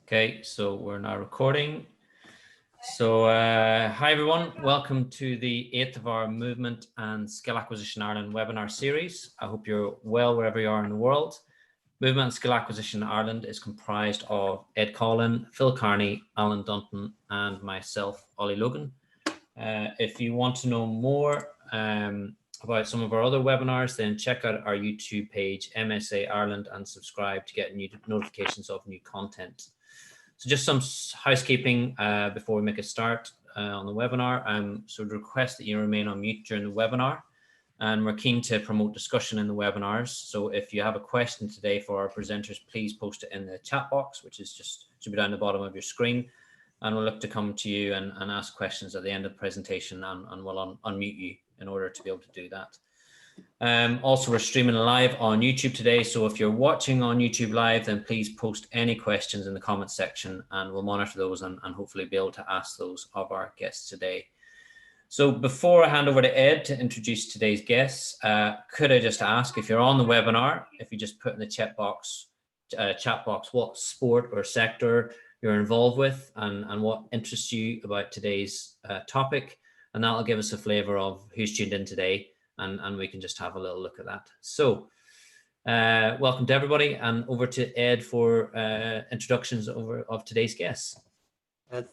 Okay, so we're now recording. So hi everyone, welcome to the 8th of our Movement and Skill Acquisition Ireland webinar series. I hope you're well wherever you are in the world. Movement and Skill Acquisition Ireland is comprised of Ed Collin, Phil Carney, Alan Dunton and myself, Ollie Logan. If you want to know more about some of our other webinars, then check out our YouTube page, MSAI Ireland, and subscribe to get new notifications of new content. So just some housekeeping before we make a start on the webinar. So I'd request that you remain on mute during the webinar, and we're keen to promote discussion in the webinars. So if you have a question today for our presenters, please post it in the chat box, which is should be down the bottom of your screen, and we'll look to come to you and ask questions at the end of the presentation, and we'll unmute you in order to be able to do that. Also, we're streaming live on YouTube today, so if you're watching on YouTube live, then please post any questions in the comments section and we'll monitor those and hopefully be able to ask those of our guests today. So before I hand over to Ed to introduce today's guests, could I just ask, if you're on the webinar, if you just put in the chat box what sport or sector you're involved with and what interests you about today's topic, and that'll give us a flavor of who's tuned in today. And we can just have a little look at that. So welcome to everybody, and over to Ed for introductions of today's guests.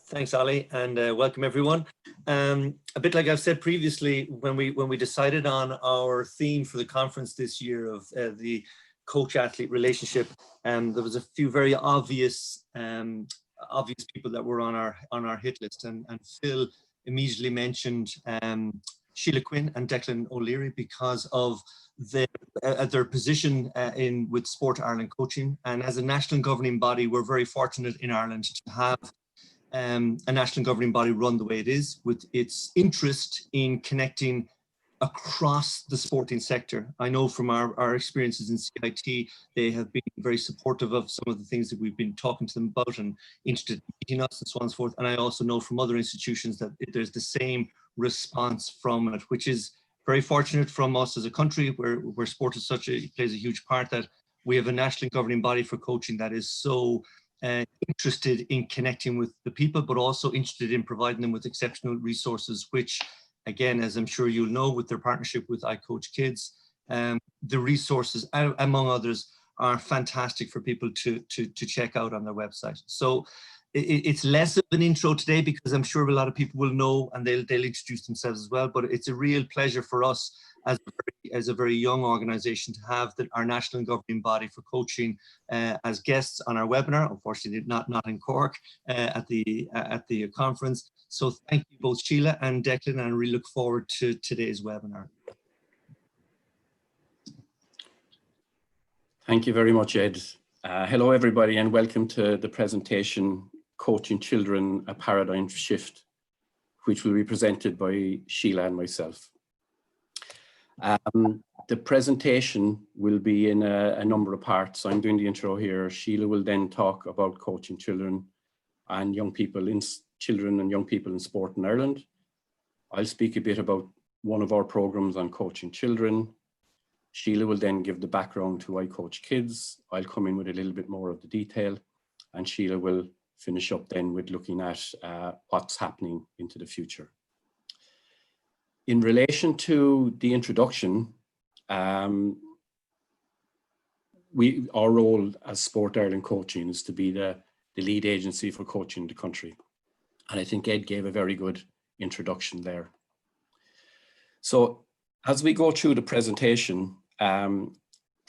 Thanks, Ollie, and welcome everyone. A bit like I've said previously, when we decided on our theme for the conference this year of the coach-athlete relationship, there was a few very obvious people that were on our hit list, and Phil immediately mentioned Sheelagh Quinn and Declan O'Leary because of their position with Sport Ireland Coaching. And as a national governing body, we're very fortunate in Ireland to have a national governing body run the way it is, with its interest in connecting across the sporting sector. I know from our experiences in CIT, they have been very supportive of some of the things that we've been talking to them about and interested in meeting us and so on and so forth. And I also know from other institutions that there's the same response from it, which is very fortunate from us as a country where sport is plays a huge part, that we have a national governing body for coaching that is so interested in connecting with the people, but also interested in providing them with exceptional resources, which, again, as I'm sure you'll know, with their partnership with iCoachKids, the resources, among others, are fantastic for people to check out on their website. So it's less of an intro today, because I'm sure a lot of people will know and they'll introduce themselves as well. But it's a real pleasure for us as a very young organization to have our national governing body for coaching as guests on our webinar. Unfortunately, not in Cork at the conference. So thank you both, Sheelagh and Declan, and I really look forward to today's webinar. Thank you very much, Ed. Hello, everybody, and welcome to the presentation, Coaching Children, a Paradigm Shift, which will be presented by Sheelagh and myself. The presentation will be in a number of parts. I'm doing the intro here. Sheelagh will then talk about coaching children and young people in sport in Ireland. I'll speak a bit about one of our programs on coaching children. Sheelagh will then give the background to iCoachKids. I'll come in with a little bit more of the detail, and Sheelagh will finish up then with looking at what's happening into the future. In relation to the introduction, our role as Sport Ireland Coaching is to be the lead agency for coaching in the country. And I think Ed gave a very good introduction there. So as we go through the presentation, the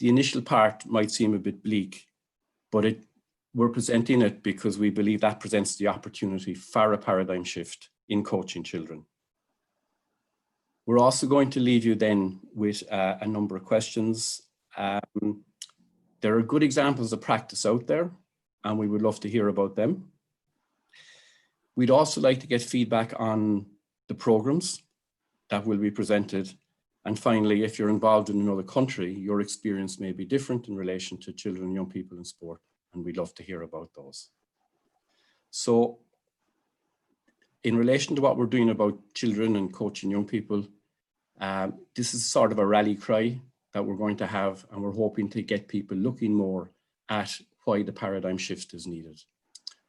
initial part might seem a bit bleak, but we're presenting it because we believe that presents the opportunity for a paradigm shift in coaching children. We're also going to leave you then with a number of questions. There are good examples of practice out there, and we would love to hear about them. We'd also like to get feedback on the programs that will be presented. And finally, if you're involved in another country, your experience may be different in relation to children and young people in sport, and we'd love to hear about those. So in relation to what we're doing about children and coaching young people, this is sort of a rally cry that we're going to have, and we're hoping to get people looking more at why the paradigm shift is needed.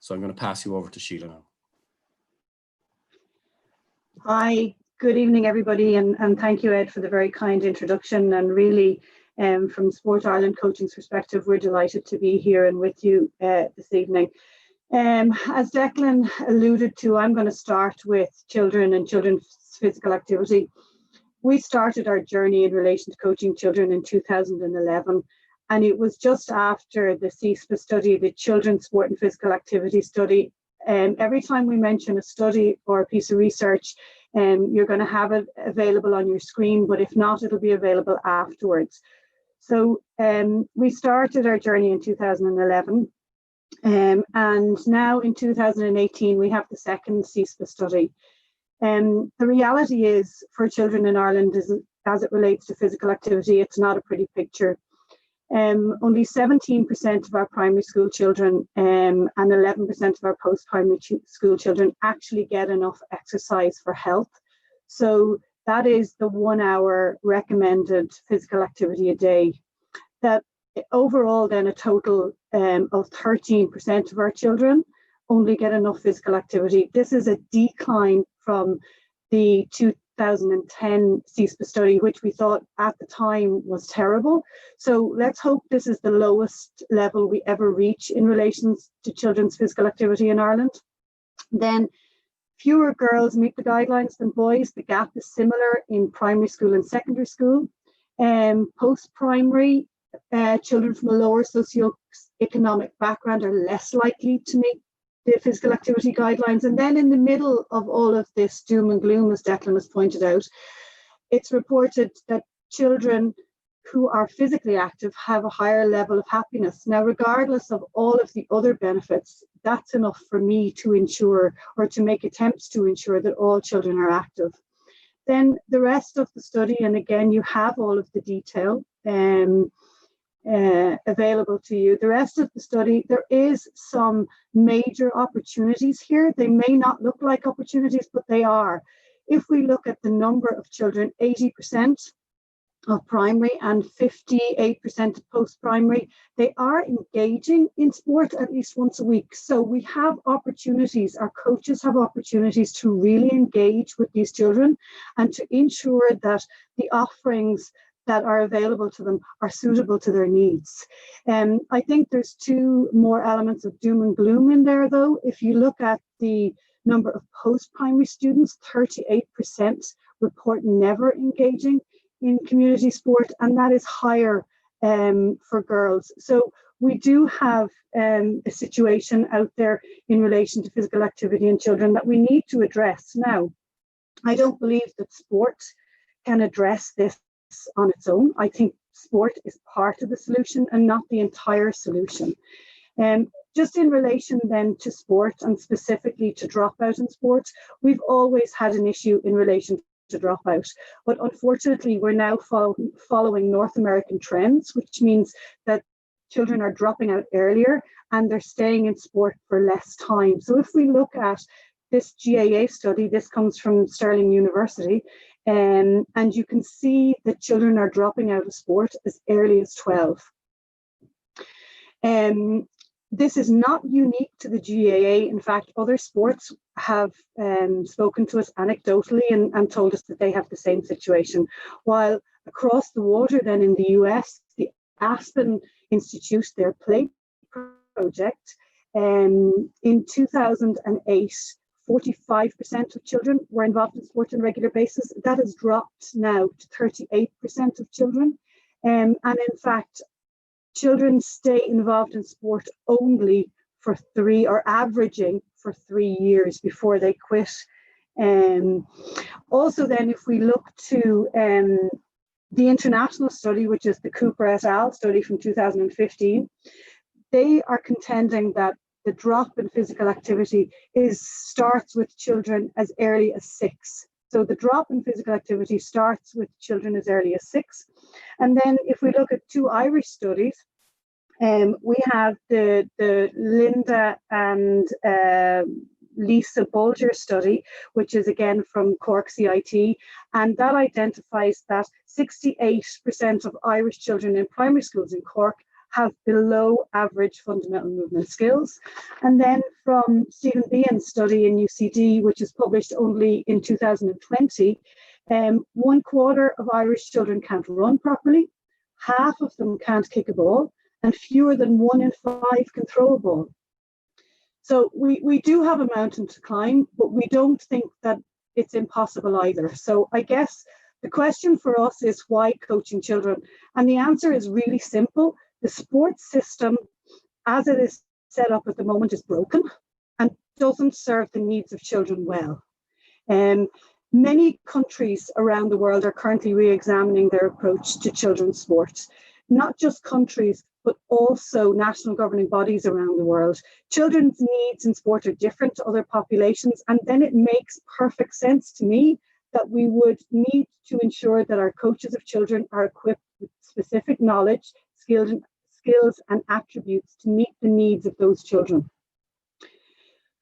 So I'm going to pass you over to Sheelagh now. Hi, good evening, everybody, and thank you, Ed, for the very kind introduction. And really, from Sport Ireland Coaching's perspective, we're delighted to be here and with you this evening. As Declan alluded to, I'm going to start with children and children's physical activity. We started our journey in relation to coaching children in 2011, and it was just after the CSPA study, the Children's Sport and Physical Activity Study. Every time we mention a study or a piece of research, you're going to have it available on your screen, but if not, it'll be available afterwards. So we started our journey in 2011, and now in 2018, we have the second CSPA study. The reality is, for children in Ireland, as it relates to physical activity, it's not a pretty picture. Only 17% of our primary school children and 11% of our post-primary school children actually get enough exercise for health. So that is the 1 hour recommended physical activity a day. That overall, then, a total of 13% of our children only get enough physical activity. This is a decline from the 2010 CSPA study, which we thought at the time was terrible. So let's hope this is the lowest level we ever reach in relation to children's physical activity in Ireland. Then fewer girls meet the guidelines than boys. The gap is similar in primary school and secondary school. Post-primary, children from a lower socioeconomic background are less likely to meet the physical activity guidelines. And then in the middle of all of this doom and gloom, as Declan has pointed out, it's reported that children who are physically active have a higher level of happiness. Now, regardless of all of the other benefits, that's enough for me to ensure, or to make attempts to ensure, that all children are active. Then the rest of the study, and again, you have all of the detail available to you. The rest of the study, there is some major opportunities here. They may not look like opportunities, but they are. If we look at the number of children, 80% of primary and 58% of post-primary, they are engaging in sport at least once a week. So we have opportunities, our coaches have opportunities to really engage with these children and to ensure that the offerings that are available to them are suitable to their needs. I think there's two more elements of doom and gloom in there, though. If you look at the number of post-primary students, 38% report never engaging in community sport, and that is higher for girls. So we do have a situation out there in relation to physical activity in children that we need to address. Now, I don't believe that sport can address this on its own. I think sport is part of the solution and not the entire solution. Just in relation then to sport, and specifically to dropout in sport, we've always had an issue in relation to dropout, but unfortunately we're now following North American trends, which means that children are dropping out earlier and they're staying in sport for less time. So if we look at this GAA study, this comes from Stirling University, and you can see that children are dropping out of sport as early as 12. This is not unique to the GAA. In fact, other sports have spoken to us anecdotally and told us that they have the same situation. While across the water then in the US, the Aspen Institute, their Play project, in 2008, 45% of children were involved in sport on a regular basis. That has dropped now to 38% of children. And in fact, children stay involved in sport only for averaging for 3 years before they quit. Also then, if we look to the international study, which is the Cooper et al. Study from 2015, they are contending that the drop in physical activity starts with children as early as 6. So the drop in physical activity starts with children as early as 6. And then if we look at 2 Irish studies, we have the Linda and Lisa Bulger study, which is again from Cork CIT, and that identifies that 68% of Irish children in primary schools in Cork have below average fundamental movement skills. And then from Stephen Behan's study in UCD, which is published only in 2020, 1/4 of Irish children can't run properly, half of them can't kick a ball, and fewer than 1 in 5 can throw a ball. So we do have a mountain to climb, but we don't think that it's impossible either. So I guess the question for us is, why coaching children? And the answer is really simple. The sports system, as it is set up at the moment, is broken and doesn't serve the needs of children well. Many countries around the world are currently re-examining their approach to children's sports. Not just countries, but also national governing bodies around the world. Children's needs in sport are different to other populations, and then it makes perfect sense to me that we would need to ensure that our coaches of children are equipped with specific knowledge, skills and attributes to meet the needs of those children.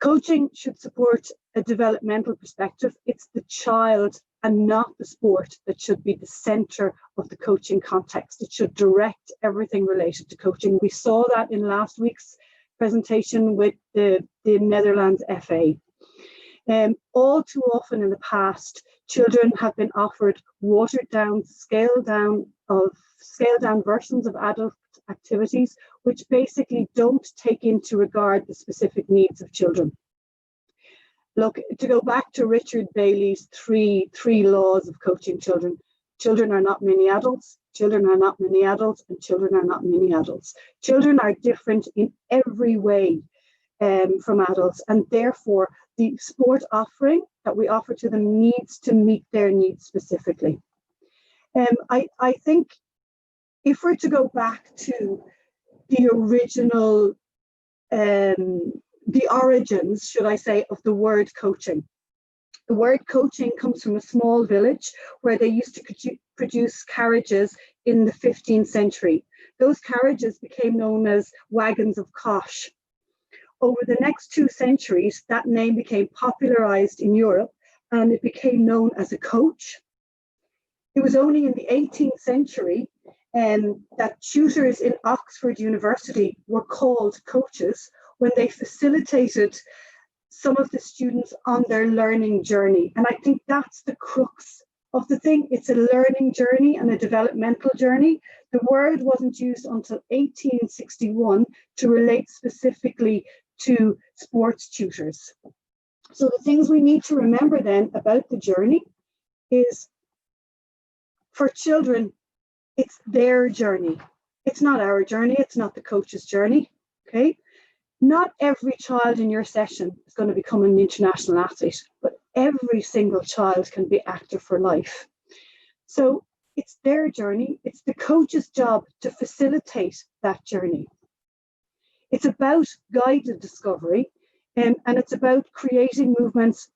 Coaching should support a developmental perspective. It's the child and not the sport that should be the center of the coaching context. It should direct everything related to coaching. We saw that in last week's presentation with the Netherlands FA. All too often in the past, children have been offered watered down, scaled down versions of adult activities, which basically don't take into regard the specific needs of children. Look, to go back to Richard Bailey's three laws of coaching children: children are not mini adults, children are not mini adults, and children are not mini adults. Children are different in every way from adults, and therefore the sport offering that we offer to them needs to meet their needs specifically. I think if we're to go back to the original, the origins, should I say, of the word coaching. The word coaching comes from a small village where they used to produce carriages in the 15th century. Those carriages became known as wagons of cosh. Over the next 2 centuries, that name became popularized in Europe and it became known as a coach. It was only in the 18th century that tutors in Oxford University were called coaches when they facilitated some of the students on their learning journey. And I think that's the crux of the thing. It's a learning journey and a developmental journey. The word wasn't used until 1861 to relate specifically to sports tutors. So the things we need to remember then about the journey is, for children, it's their journey. It's not our journey. It's not the coach's journey. Okay. Not every child in your session is going to become an international athlete, but every single child can be active for life. So it's their journey. It's the coach's job to facilitate that journey. It's about guided discovery, and it's about creating movements,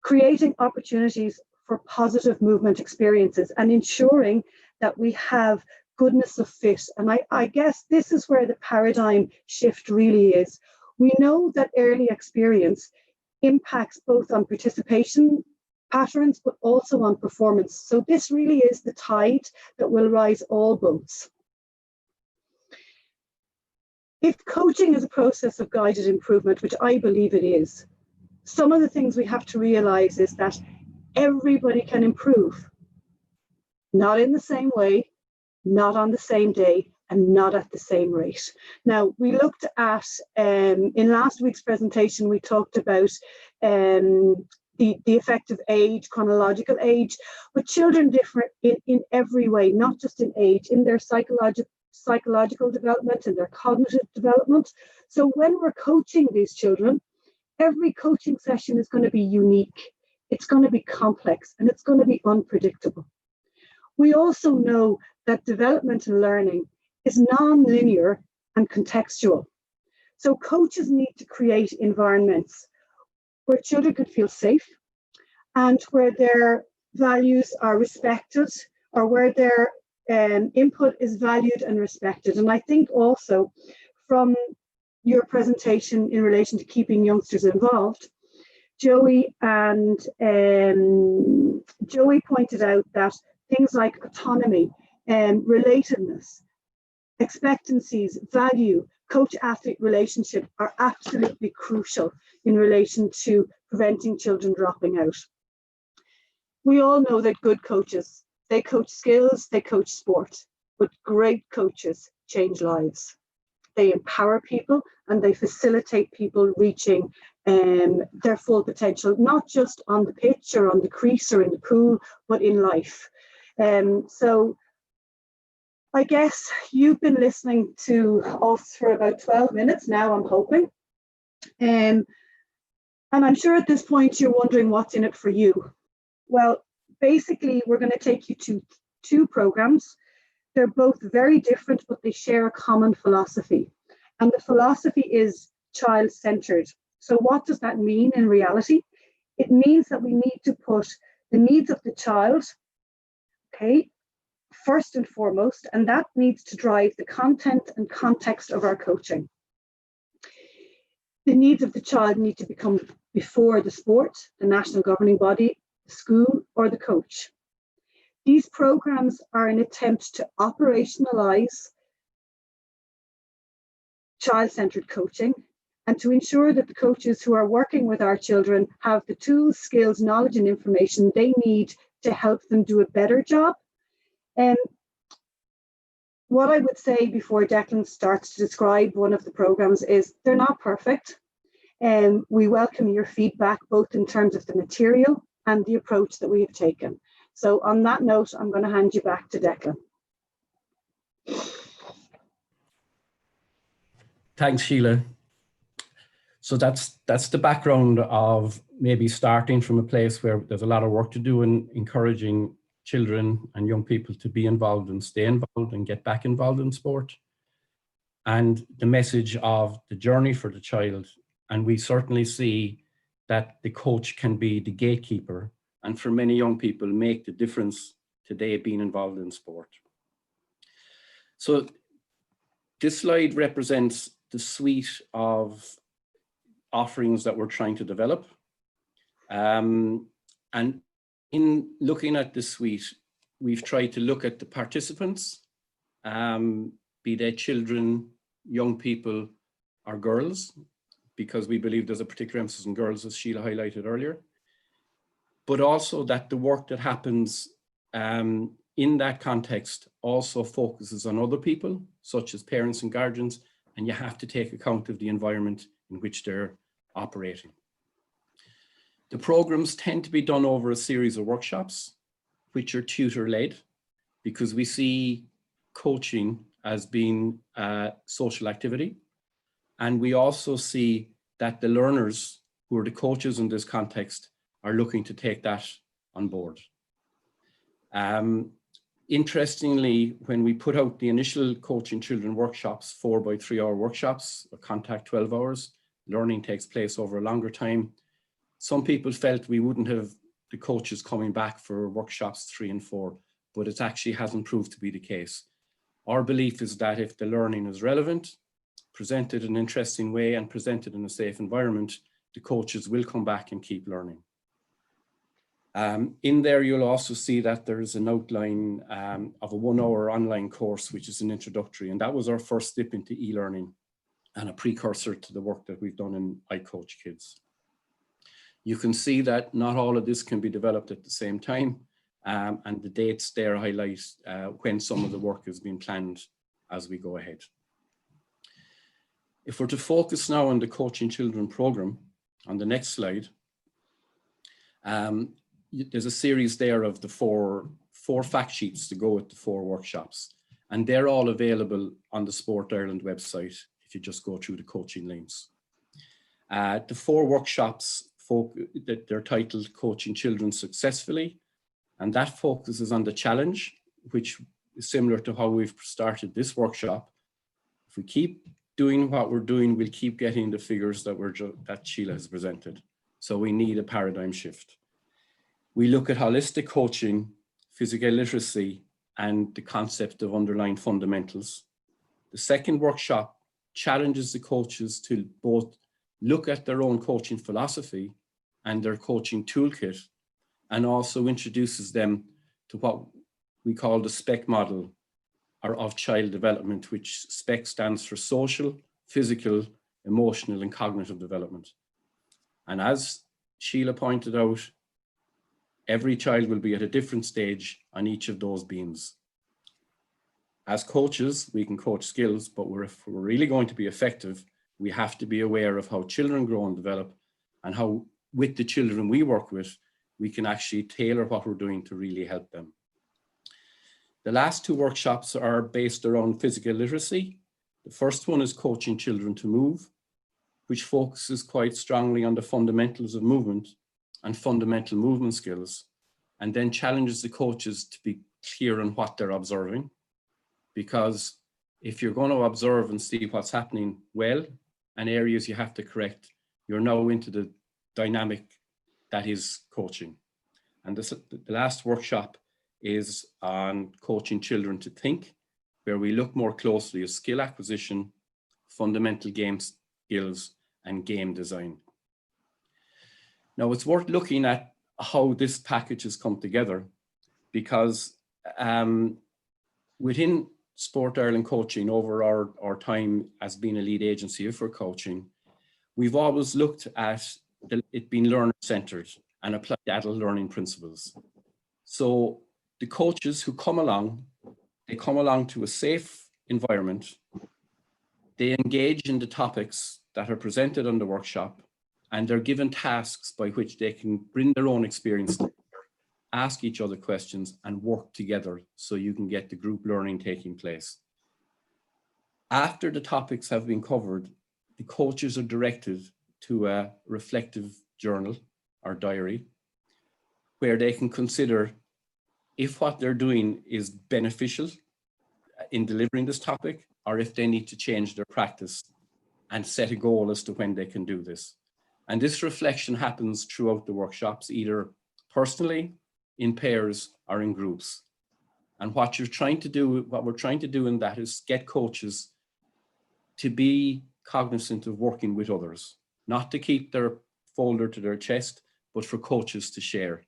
creating opportunities for positive movement experiences, and ensuring that we have goodness of fit. And I guess this is where the paradigm shift really is. We know that early experience impacts both on participation patterns, but also on performance. So this really is the tide that will rise all boats. If coaching is a process of guided improvement, which I believe it is, some of the things we have to realize is that everybody can improve. Not in the same way, not on the same day, and not at the same rate. Now, we looked at, in last week's presentation, we talked about the effect of age, chronological age, but children differ in every way, not just in age, in their psychological development and their cognitive development. So when we're coaching these children, every coaching session is going to be unique. It's going to be complex and it's going to be unpredictable. We also know that developmental learning is non-linear and contextual. So coaches need to create environments where children can feel safe and where their values are respected, or where their input is valued and respected. And I think also from your presentation in relation to keeping youngsters involved, Joey pointed out that things like autonomy and relatedness expectancies, value, coach-athlete relationship are absolutely crucial in relation to preventing children dropping out. We all know that good coaches, they coach skills, they coach sport, but great coaches change lives. They empower people and they facilitate people reaching their full potential, not just on the pitch or on the crease or in the pool, but in life. So I guess you've been listening to us for about 12 minutes now, I'm hoping. And I'm sure at this point you're wondering what's in it for you. Well, basically, we're going to take you to 2 programs. They're both very different, but they share a common philosophy. And the philosophy is child-centered. So what does that mean in reality? It means that we need to put the needs of the child, okay, first and foremost, and that needs to drive the content and context of our coaching. The needs of the child need to become before the sport, the national governing body, the school, or the coach. These programs are an attempt to operationalize child-centered coaching and to ensure that the coaches who are working with our children have the tools, skills, knowledge, and information they need to help them do a better job. And what I would say before Declan starts to describe one of the programs is they're not perfect. And we welcome your feedback, both in terms of the material and the approach that we have taken. So on that note, I'm going to hand you back to Declan. Thanks, Sheelagh. So that's the background of maybe starting from a place where there's a lot of work to do in encouraging children and young people to be involved and stay involved and get back involved in sport. And the message of the journey for the child. And we certainly see that the coach can be the gatekeeper and for many young people make the difference today being involved in sport. So this slide represents the suite of offerings that we're trying to develop. And in looking at this suite, we've tried to look at the participants, be they children, young people, or girls, because we believe there's a particular emphasis on girls, as Sheelagh highlighted earlier, but also that the work that happens in that context also focuses on other people, such as parents and guardians, and you have to take account of the environment in which they're operating. The programs tend to be done over a series of workshops, which are tutor-led, because we see coaching as being a social activity. And we also see that the learners, who are the coaches in this context, are looking to take that on board. Interestingly, when we put out the initial Coaching Children workshops, 4 by 3 hour workshops, a contact 12 hours, learning takes place over a longer time. Some people felt we wouldn't have the coaches coming back for workshops 3 and 4, but it actually hasn't proved to be the case. Our belief is that if the learning is relevant, presented in an interesting way and presented in a safe environment, the coaches will come back and keep learning. In there, you'll also see that there's an outline of a 1 hour online course, which is an introductory, and that was our first dip into e-learning and a precursor to the work that we've done in iCoachKids. You can see that not all of this can be developed at the same time, and the dates there highlight when some of the work has been planned as we go ahead. If we're to focus now on the Coaching Children program, on the next slide, there's a series there of the four fact sheets to go with the 4 workshops, and they're all available on the Sport Ireland website if you just go through the coaching links. The 4 workshops, they're titled Coaching Children Successfully, and that focuses on the challenge, which is similar to how we've started this workshop. If we keep doing what we're doing, we'll keep getting the figures that Sheelagh has presented. So we need a paradigm shift. We look at holistic coaching, physical literacy, and the concept of underlying fundamentals. The second workshop challenges the coaches to both look at their own coaching philosophy and their coaching toolkit, and also introduces them to what we call the SPEC model, or of child development, which SPEC stands for social, physical, emotional, and cognitive development. And as Sheelagh pointed out, every child will be at a different stage on each of those beams. As coaches, we can coach skills, but if we're really going to be effective, we have to be aware of how children grow and develop, and how with the children we work with, we can actually tailor what we're doing to really help them. The last two workshops are based around physical literacy. The first one is coaching children to move, which focuses quite strongly on the fundamentals of movement and fundamental movement skills, and then challenges the coaches to be clear on what they're observing. Because if you're going to observe and see what's happening well and areas you have to correct, you're now into the dynamic that is coaching. And the last workshop is on coaching children to think, where we look more closely at skill acquisition, fundamental game skills, and game design. Now, it's worth looking at how this package has come together, because within Sport Ireland Coaching, over our time as being a lead agency for coaching, we've always looked at it being learner-centered and applied adult learning principles. So the coaches who come along, they come along to a safe environment, they engage in the topics that are presented on the workshop, and they're given tasks by which they can bring their own experience together, ask each other questions, and work together so you can get the group learning taking place. After the topics have been covered, the coaches are directed to a reflective journal or diary, where they can consider if what they're doing is beneficial in delivering this topic, or if they need to change their practice and set a goal as to when they can do this. And this reflection happens throughout the workshops, either personally, in pairs, or in groups. And what we're trying to do in that is get coaches to be cognizant of working with others, not to keep their folder to their chest, but for coaches to share.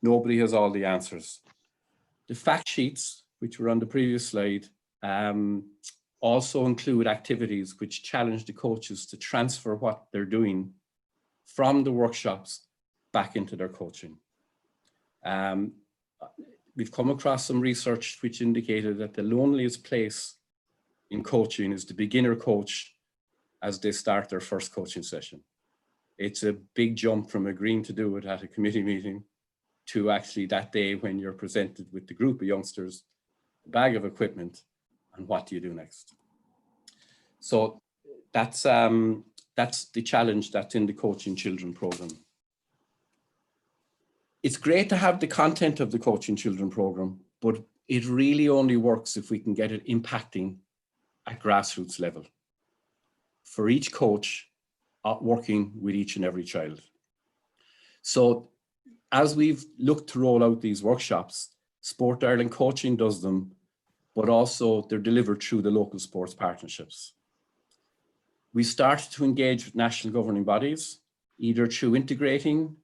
Nobody has all the answers. The fact sheets, which were on the previous slide, also include activities which challenge the coaches to transfer what they're doing from the workshops back into their coaching. We've come across some research which indicated that the loneliest place in coaching is the beginner coach as they start their first coaching session. It's a big jump from agreeing to do it at a committee meeting to actually that day when you're presented with the group of youngsters, a bag of equipment, and what do you do next? So that's the challenge that's in the Coaching Children program. It's great to have the content of the Coaching Children program, but it really only works if we can get it impacting at grassroots level for each coach working with each and every child. So as we've looked to roll out these workshops, Sport Ireland Coaching does them, but also they're delivered through the local sports partnerships. We started to engage with national governing bodies, either through integrating,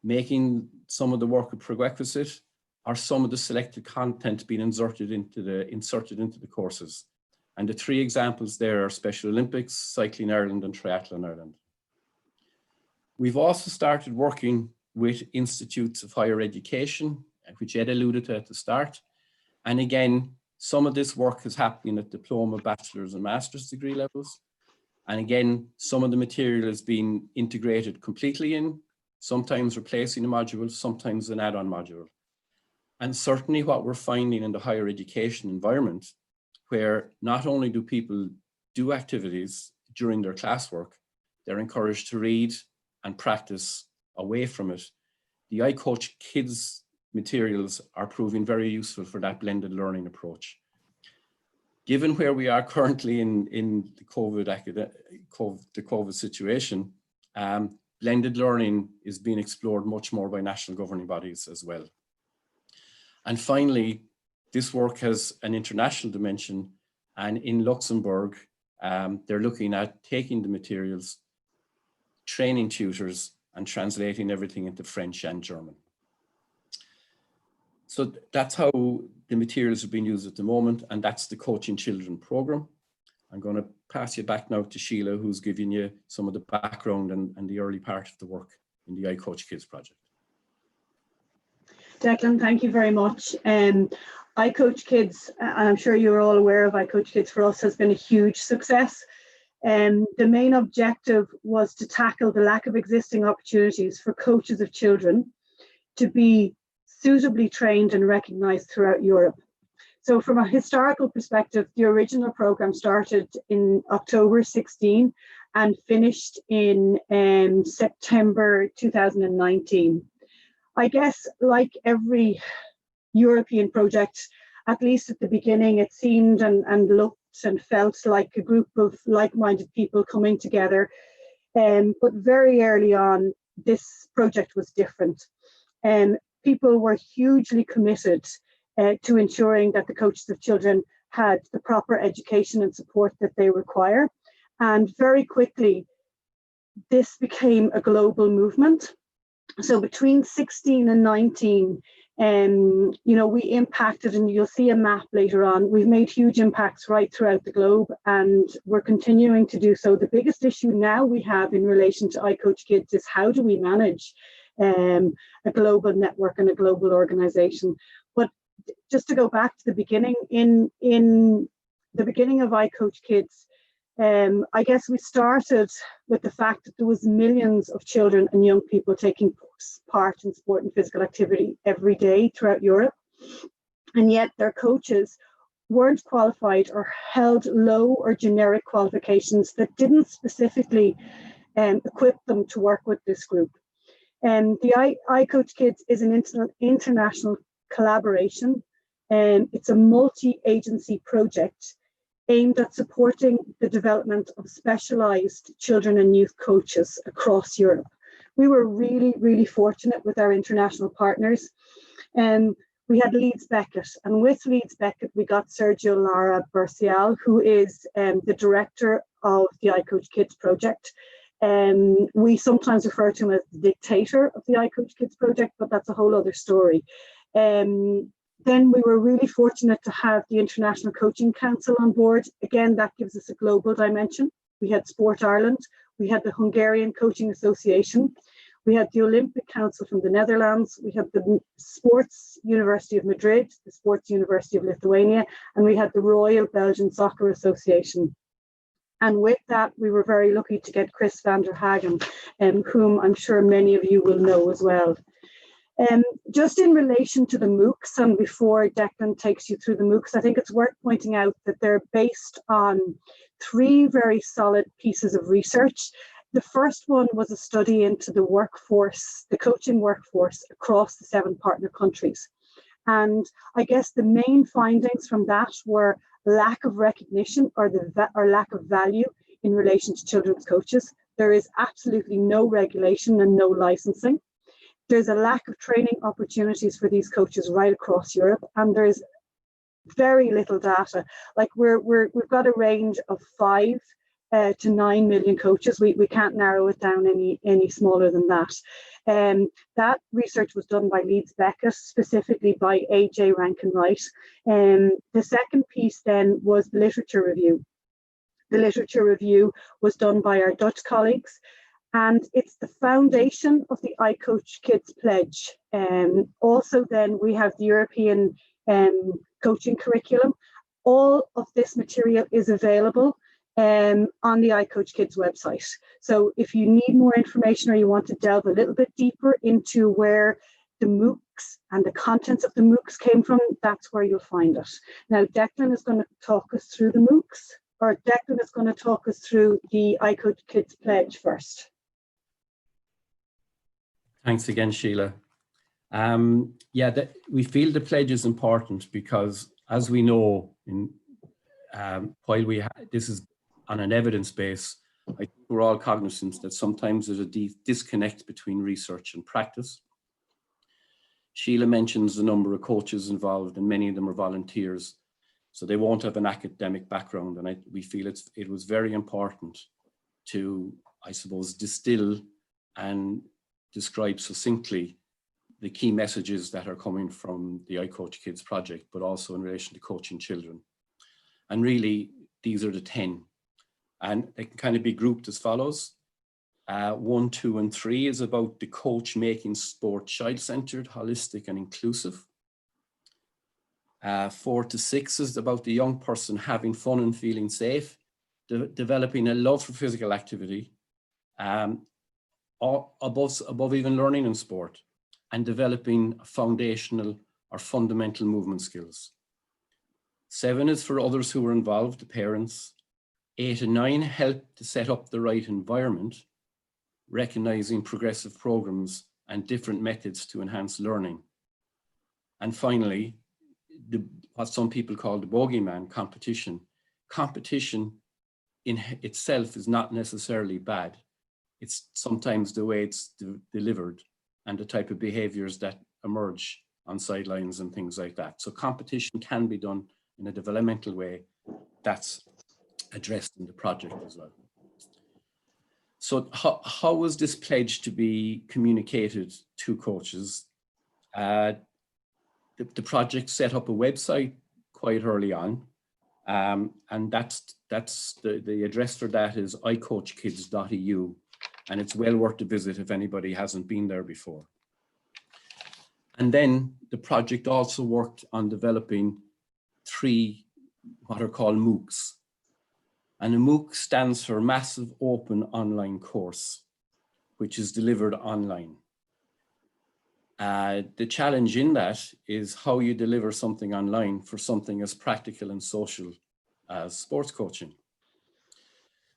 making some of the work a prerequisite, or some of the selected content being inserted into the courses. And the three examples there are Special Olympics, Cycling Ireland, and Triathlon Ireland. We've also started working with institutes of higher education, which Ed alluded to at the start. And again, some of this work is happening at diploma, bachelor's, and master's degree levels. And again, some of the material is being integrated completely in, sometimes replacing a module, sometimes an add-on module. And certainly what we're finding in the higher education environment, where not only do people do activities during their classwork, they're encouraged to read and practice away from it. The iCoachKids materials are proving very useful for that blended learning approach. Given where we are currently in the COVID situation, blended learning is being explored much more by national governing bodies as well. And finally, this work has an international dimension, and in Luxembourg, they're looking at taking the materials, training tutors, and translating everything into French and German. So that's how the materials are being used at the moment, and that's the Coaching Children program. I'm going to pass you back now to Sheelagh, who's giving you some of the background and the early part of the work in the iCoachKids project. Declan, thank you very much. iCoachKids, and I'm sure you're all aware of iCoachKids, for us has been a huge success. The main objective was to tackle the lack of existing opportunities for coaches of children to be suitably trained and recognised throughout Europe. So from a historical perspective, the original programme started in October 16 and finished in September 2019. I guess, like every European project, at least at the beginning, it seemed and looked and felt like a group of like-minded people coming together. But very early on, this project was different. People were hugely committed to ensuring that the coaches of children had the proper education and support that they require. And very quickly, this became a global movement. So between 16 and 19, we impacted, and you'll see a map later on, we've made huge impacts right throughout the globe, and we're continuing to do so. The biggest issue now we have in relation to iCoachKids is how do we manage a global network and a global organization. But just to go back to the beginning, in the beginning of iCoachKids, I guess we started with the fact that there was millions of children and young people taking part in sport and physical activity every day throughout Europe, and yet their coaches weren't qualified or held low or generic qualifications that didn't specifically equip them to work with this group. The iCoachKids is an international collaboration, and it's a multi-agency project aimed at supporting the development of specialised children and youth coaches across Europe. We were really, really fortunate with our international partners. We had Leeds Beckett, and with Leeds Beckett, we got Sergio Lara Bercial, who is the director of the iCoachKids project. We sometimes refer to him as the dictator of the iCoachKids project, but that's a whole other story. Then we were really fortunate to have the International Coaching Council on board. Again, that gives us a global dimension. We had Sport Ireland, we had the Hungarian Coaching Association, we had the Olympic Council from the Netherlands, we had the Sports University of Madrid, the Sports University of Lithuania, and we had the Royal Belgian Soccer Association. And with that, we were very lucky to get Chris van der Hagen, whom I'm sure many of you will know as well. Just in relation to the MOOCs, and before Declan takes you through the MOOCs, I think it's worth pointing out that they're based on 3 very solid pieces of research. The first one was a study into the workforce, the coaching workforce across the 7 partner countries. And I guess the main findings from that were lack of recognition or lack of value in relation to children's coaches. There is absolutely no regulation and no licensing. There's a lack of training opportunities for these coaches right across Europe, and there's very little data. Like we've got a range of 5 to 9 million coaches. We can't narrow it down any smaller than that. That research was done by Leeds Beckett, specifically by AJ Rankin-Wright. The second piece then was the literature review. The literature review was done by our Dutch colleagues, and it's the foundation of the iCoachKids pledge. Also then we have the European coaching curriculum. All of this material is available on the iCoachKids website. So if you need more information or you want to delve a little bit deeper into where the MOOCs and the contents of the MOOCs came from, that's where you'll find it. Now, Declan is going to talk us through the MOOCs, or Declan is going to talk us through the iCoachKids pledge first. Thanks again, Sheelagh. We feel the pledge is important because, as we know, while this is on an evidence base, I think we're all cognizant that sometimes there's a disconnect between research and practice. Sheelagh mentions the number of coaches involved, and many of them are volunteers, so they won't have an academic background. And we feel it was very important to, I suppose, distill and describe succinctly the key messages that are coming from the iCoachKids project, but also in relation to coaching children. And really, these are the 10. And they can kind of be grouped as follows. 1, 2, and 3 is about the coach making sport child-centered, holistic, and inclusive. 4 to 6 is about the young person having fun and feeling safe, developing a love for physical activity, above even learning in sport, and developing foundational or fundamental movement skills. 7 is for others who are involved, the parents. 8 and 9 help to set up the right environment, recognizing progressive programs and different methods to enhance learning. And finally, what some people call the bogeyman, competition. Competition in itself is not necessarily bad. It's sometimes the way it's delivered and the type of behaviors that emerge on sidelines and things like that. So competition can be done in a developmental way. That's addressed in the project as well. So how was this pledge to be communicated to coaches? The project set up a website quite early on, and that's the address for that is iCoachKids.eu, and it's well worth a visit if anybody hasn't been there before. And then the project also worked on developing 3 what are called MOOCs. And a MOOC stands for Massive Open Online Course, which is delivered online. The challenge in that is how you deliver something online for something as practical and social as sports coaching.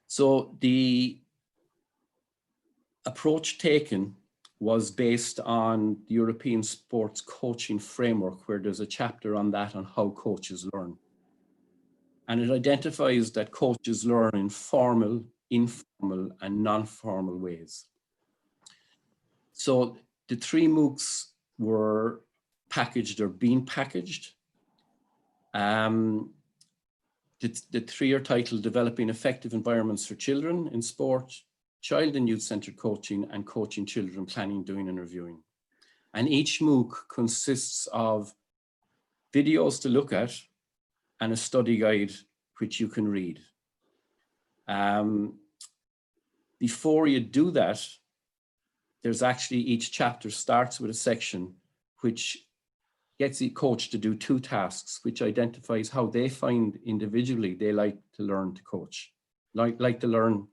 So the approach taken was based on the European Sports Coaching Framework, where there's a chapter on that, on how coaches learn. And it identifies that coaches learn in formal, informal, and non-formal ways. So the 3 MOOCs were packaged or being packaged. The 3 are titled Developing Effective Environments for Children in Sport, Child and Youth-Centered Coaching, and Coaching Children Planning, Doing, and Reviewing. And each MOOC consists of videos to look at and a study guide which you can read. Before you do that, there's actually each chapter starts with a section which gets the coach to do 2 tasks, which identifies how they find individually they like to learn to coach, like to learn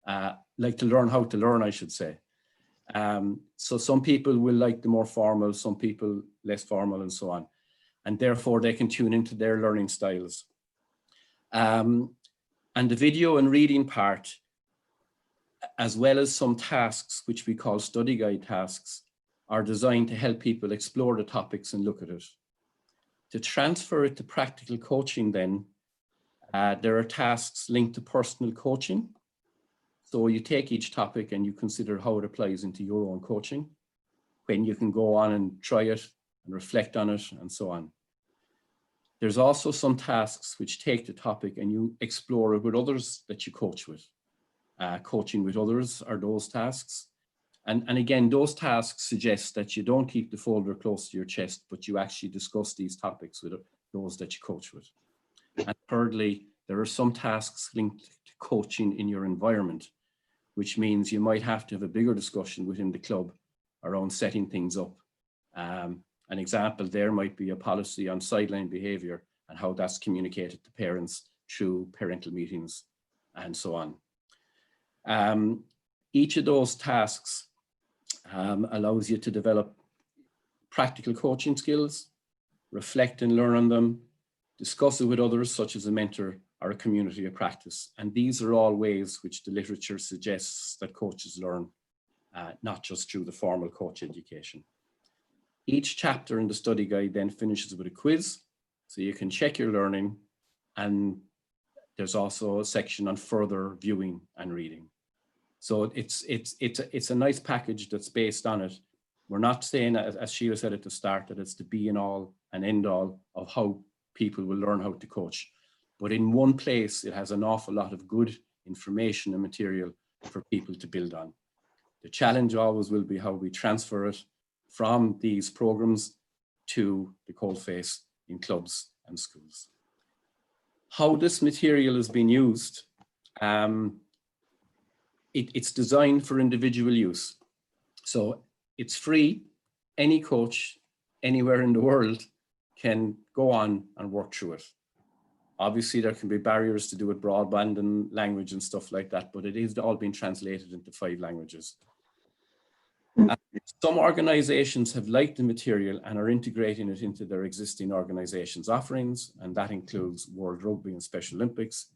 how to learn, I should say. So some people will like the more formal, some people less formal, and so on. And therefore they can tune into their learning styles. And the video and reading part, as well as some tasks, which we call study guide tasks, are designed to help people explore the topics and look at it. To transfer it to practical coaching then, there are tasks linked to personal coaching. So you take each topic and you consider how it applies into your own coaching, when you can go on and try it and reflect on it and so on. There's also some tasks which take the topic and you explore it with others that you coach with. Coaching with others are those tasks. And again, those tasks suggest that you don't keep the folder close to your chest, but you actually discuss these topics with those that you coach with. And thirdly, there are some tasks linked to coaching in your environment, which means you might have to have a bigger discussion within the club around setting things up. An example there might be a policy on sideline behavior and how that's communicated to parents through parental meetings and so on. Each of those tasks allows you to develop practical coaching skills, reflect and learn on them, discuss it with others, such as a mentor or a community of practice. And these are all ways which the literature suggests that coaches learn, not just through the formal coach education. Each chapter in the study guide then finishes with a quiz, so you can check your learning, and there's also a section on further viewing and reading. So it's a nice package that's based on it. We're not saying, as Sheelagh said at the start, that it's the be and all and end all of how people will learn how to coach. But in one place, it has an awful lot of good information and material for people to build on. The challenge always will be how we transfer it from these programs to the coalface in clubs and schools. How this material is being used, it's designed for individual use. So it's free. Any coach anywhere in the world can go on and work through it. Obviously, there can be barriers to do with broadband and language and stuff like that, but it is all being translated into 5 languages. Some organizations have liked the material and are integrating it into their existing organizations' offerings, and that includes World Rugby and Special Olympics.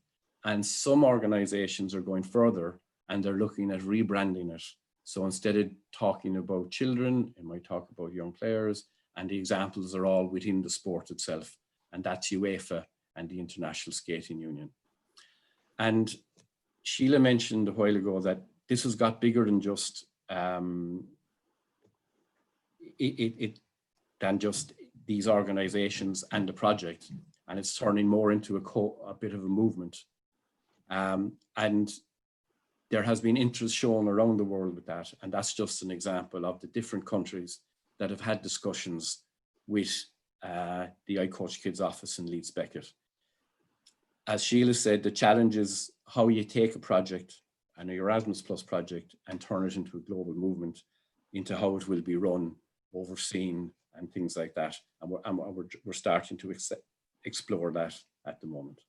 And some organizations are going further and they're looking at rebranding it. So instead of talking about children, it might talk about young players, and the examples are all within the sport itself. And that's UEFA and the International Skating Union. And Sheelagh mentioned a while ago that this has got bigger than just than just these organizations and the project, and it's turning more into a bit of a movement. And there has been interest shown around the world with that, and that's just an example of the different countries that have had discussions with the iCoachKids office in Leeds Beckett. As Sheelagh said, the challenge is how you take a project, an Erasmus Plus project, and turn it into a global movement, into how it will be run, overseen, and things like that. And we're starting to explore that at the moment.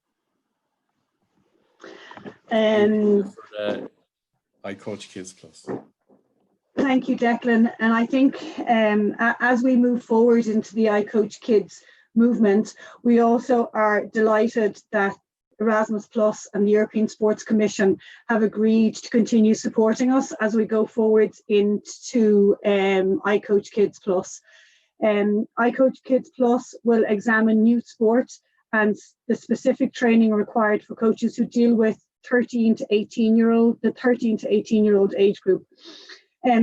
For the iCoachKids Plus. Thank you, Declan. And I think as we move forward into the iCoachKids movement, we also are delighted that Erasmus Plus and the European Sports Commission have agreed to continue supporting us as we go forward into iCoachKids Plus. iCoachKids Plus will examine youth sport and the specific training required for coaches who deal with the 13 to 18 year old age group.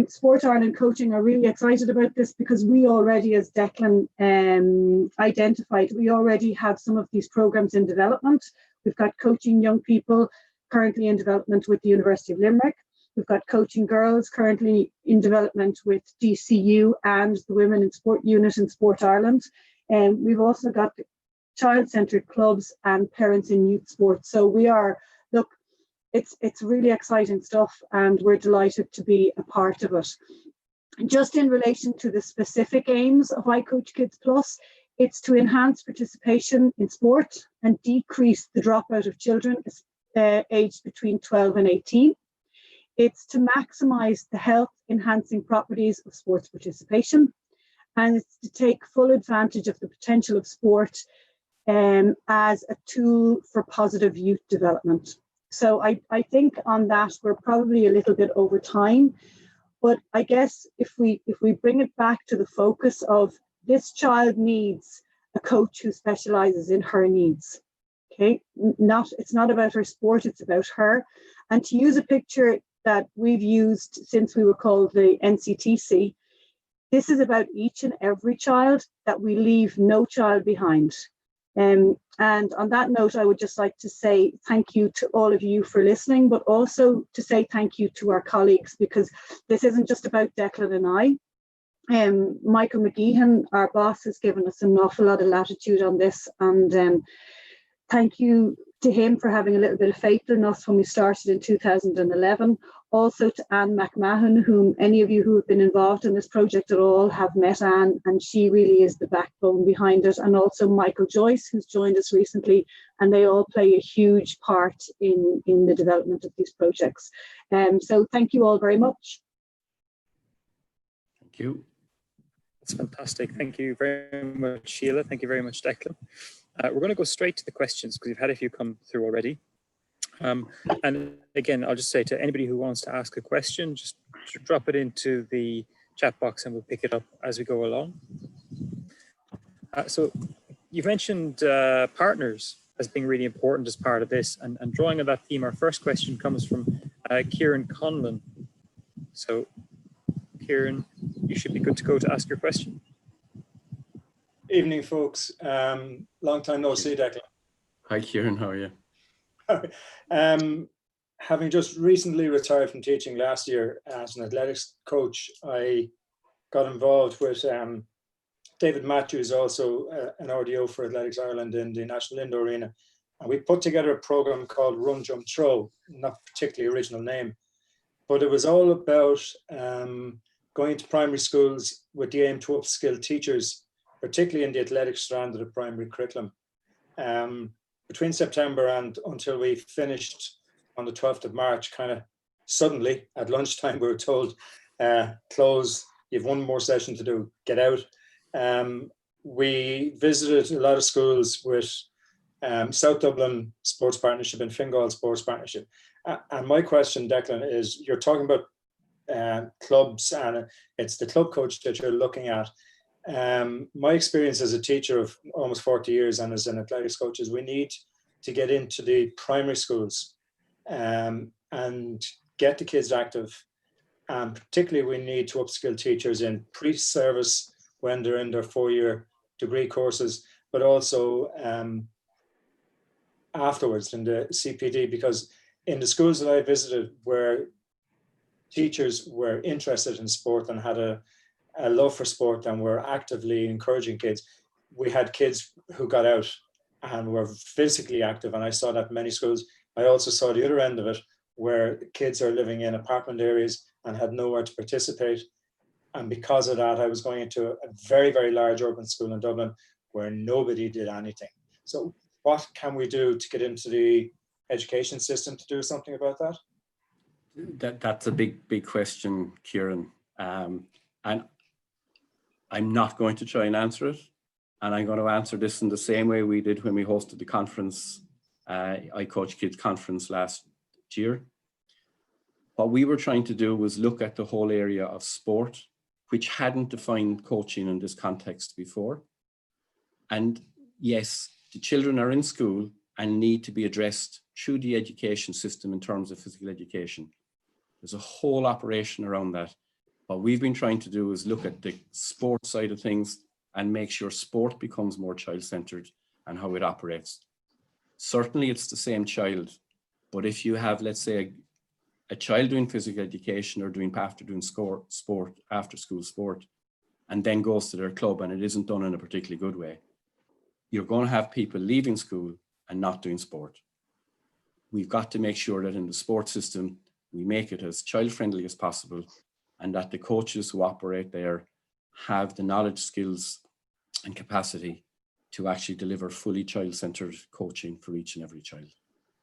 Sport Ireland Coaching are really excited about this because we already, as Declan identified, we already have some of these programs in development. We've got coaching young people currently in development with the University of Limerick. We've got coaching girls currently in development with DCU and the Women in Sport unit in Sport Ireland. And we've also got child-centred clubs and parents in youth sport. So we are, look, it's really exciting stuff, and we're delighted to be a part of it. Just in relation to the specific aims of iCoachKids Plus, it's to enhance participation in sport and decrease the dropout of children aged between 12 and 18. It's to maximise the health-enhancing properties of sports participation, and it's to take full advantage of the potential of sport as a tool for positive youth development. So I think on that we're probably a little bit over time, but I guess if we bring it back to the focus of this child needs a coach who specialises in her needs. Okay, it's not about her sport, it's about her. And to use a picture that we've used since we were called the NCTC, this is about each and every child, that we leave no child behind. And on that note, I would just like to say thank you to all of you for listening, but also to say thank you to our colleagues, because this isn't just about Declan and I. Michael McGeehan, our boss, has given us an awful lot of latitude on this, and thank you to him for having a little bit of faith in us when we started in 2011. Also to Anne McMahon, whom any of you who have been involved in this project at all have met Anne, and she really is the backbone behind it. And also Michael Joyce, who's joined us recently, and they all play a huge part in the development of these projects. So thank you all very much. Thank you. That's fantastic. Thank you very much, Sheelagh. Thank you very much, Declan. We're going to go straight to the questions because we've had a few come through already. And again, I'll just say to anybody who wants to ask a question, just drop it into the chat box and we'll pick it up as we go along. So you've mentioned partners as being really important as part of this, and drawing on that theme, our first question comes from Kieran Conlon. So Kieran, you should be good to go to ask your question. Evening, folks. Long time no see, Declan. Hi, Kieran. How are you? Having just recently retired from teaching last year as an athletics coach, I got involved with David Matthews, also an RDO for Athletics Ireland in the National Indoor Arena. And we put together a program called Run, Jump, Throw, not particularly original name, but it was all about going to primary schools with the aim to upskill teachers, particularly in the athletics strand of the primary curriculum. Between September and until we finished on the 12th of March, kind of suddenly at lunchtime, we were told, close, you have one more session to do, get out. We visited a lot of schools with South Dublin Sports Partnership and Fingal Sports Partnership. And my question, Declan, is you're talking about clubs, and it's the club coach that you're looking at. My experience as a teacher of almost 40 years and as an athletics coach is we need to get into the primary schools and get the kids active. And particularly we need to upskill teachers in pre-service when they're in their 4-year degree courses, but also afterwards in the CPD, because in the schools that I visited where teachers were interested in sport and had a love for sport and were actively encouraging kids, we had kids who got out and were physically active. And I saw that in many schools. I also saw the other end of it, where kids are living in apartment areas and had nowhere to participate. And because of that, I was going into a very, very large urban school in Dublin where nobody did anything. So what can we do to get into the education system to do something about that? That's a big question, Kieran. And I'm not going to try and answer it. And I'm going to answer this in the same way we did when we hosted the conference, iCoachKids conference last year. What we were trying to do was look at the whole area of sport, which hadn't defined coaching in this context before. And yes, the children are in school and need to be addressed through the education system in terms of physical education. There's a whole operation around that. What we've been trying to do is look at the sport side of things and make sure sport becomes more child-centered and how it operates. Certainly it's the same child, but if you have, let's say, a child doing physical education or after doing sport, after school sport, and then goes to their club and it isn't done in a particularly good way, you're going to have people leaving school and not doing sport. We've got to make sure that in the sport system, we make it as child-friendly as possible, and that the coaches who operate there have the knowledge, skills, and capacity to actually deliver fully child-centered coaching for each and every child.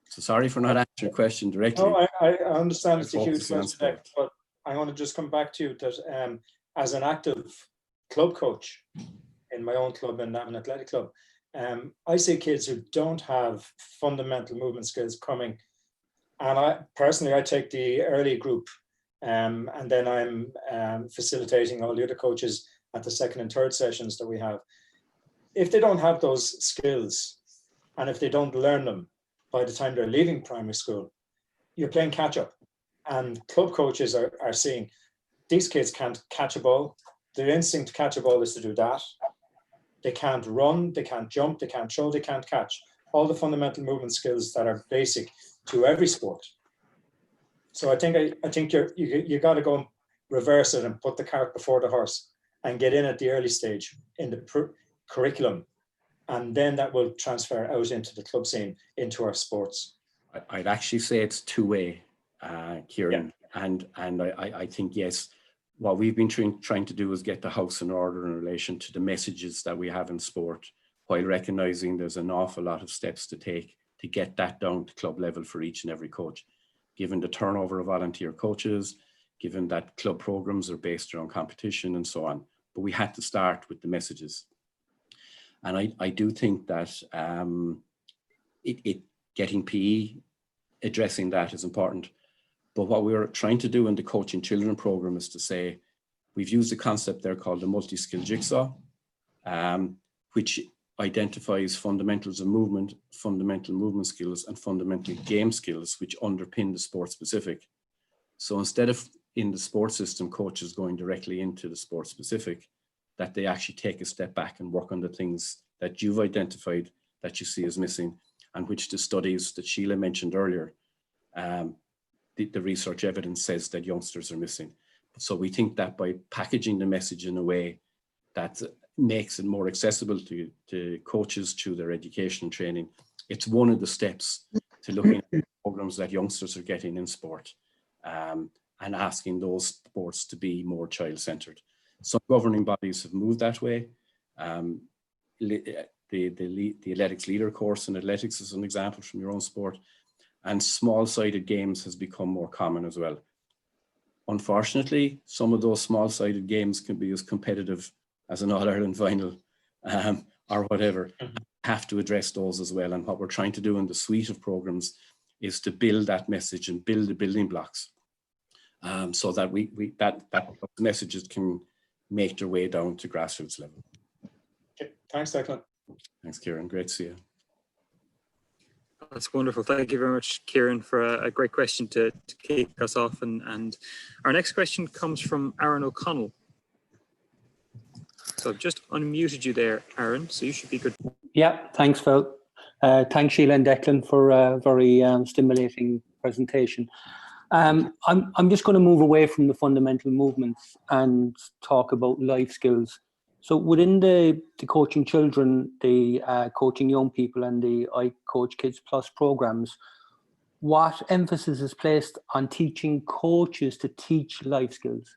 So sorry for not answering your question directly. No, I understand it's a huge question, but I want to just come back to you that as an active club coach in my own club and an athletic club, I see kids who don't have fundamental movement skills coming. And I take the early group and then I'm facilitating all the other coaches at the second and third sessions that we have. If they don't have those skills and if they don't learn them by the time they're leaving primary school, you're playing catch up. And club coaches are seeing these kids can't catch a ball. Their instinct to catch a ball is to do that. They can't run, they can't jump, they can't throw, they can't catch. All the fundamental movement skills that are basic to every sport. So I think you got to go and reverse it and put the cart before the horse and get in at the early stage in the curriculum, and then that will transfer out into the club scene, into our sports. I'd actually say it's two-way, Kieran, yeah. And I think yes, what we've been trying to do is get the house in order in relation to the messages that we have in sport, while recognizing there's an awful lot of steps to take to get that down to club level for each and every coach. Given the turnover of volunteer coaches, given that club programs are based around competition and so on. But we had to start with the messages. And I do think that getting PE, addressing that is important. But what we're trying to do in the Coaching Children program is to say, we've used a concept there called the multi-skill jigsaw, which identifies fundamentals of movement, fundamental movement skills, and fundamental game skills, which underpin the sport specific. So instead of in the sport system, coaches going directly into the sport specific, that they actually take a step back and work on the things that you've identified that you see as missing, and which the studies that Sheelagh mentioned earlier, the research evidence says that youngsters are missing. So we think that by packaging the message in a way that makes it more accessible to coaches through their education and training, it's one of the steps to looking at programs that youngsters are getting in sport, and asking those sports to be more child-centered. Some governing bodies have moved that way. The athletics leader course in athletics is an example from your own sport, and small-sided games has become more common as well. Unfortunately, some of those small-sided games can be as competitive as an All-Ireland final or whatever. Have to address those as well. And what we're trying to do in the suite of programs is to build that message and build the building blocks, so that that messages can make their way down to grassroots level. Okay. Thanks, Declan. Thanks, Kieran. Great to see you. That's wonderful. Thank you very much, Kieran, for a great question to kick us off. And our next question comes from Aaron O'Connell. So I've just unmuted you there, Aaron, so you should be good. Yeah, thanks, Phil. Thanks, Sheelagh and Declan, for a very stimulating presentation. I'm just going to move away from the fundamental movements and talk about life skills. So within the Coaching Children, the Coaching Young People and the iCoachKids Plus programs, what emphasis is placed on teaching coaches to teach life skills?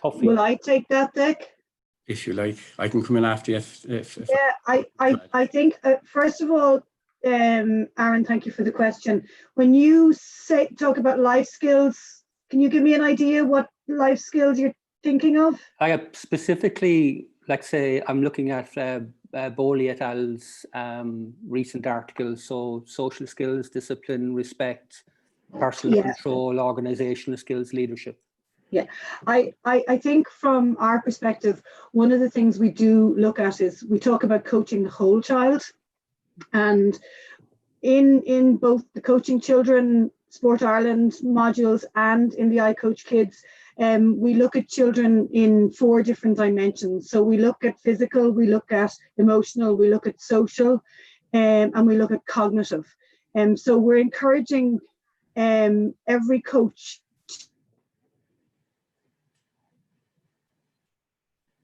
Tough. Will I take that, Dick? If you like, I can come in after you. Yeah, I think, first of all, Aaron, thank you for the question. When you talk about life skills, can you give me an idea what life skills you're thinking of? I specifically, like say, I'm looking at Bowley et al.'s recent articles, so social skills, discipline, respect, personal control, organizational skills, leadership. Yeah, I think from our perspective, one of the things we do look at is we talk about coaching the whole child. And in both the Coaching Children Sport Ireland modules and in the iCoachKids, we look at children in 4 different dimensions. So we look at physical, we look at emotional, we look at social, and we look at cognitive. So we're encouraging every coach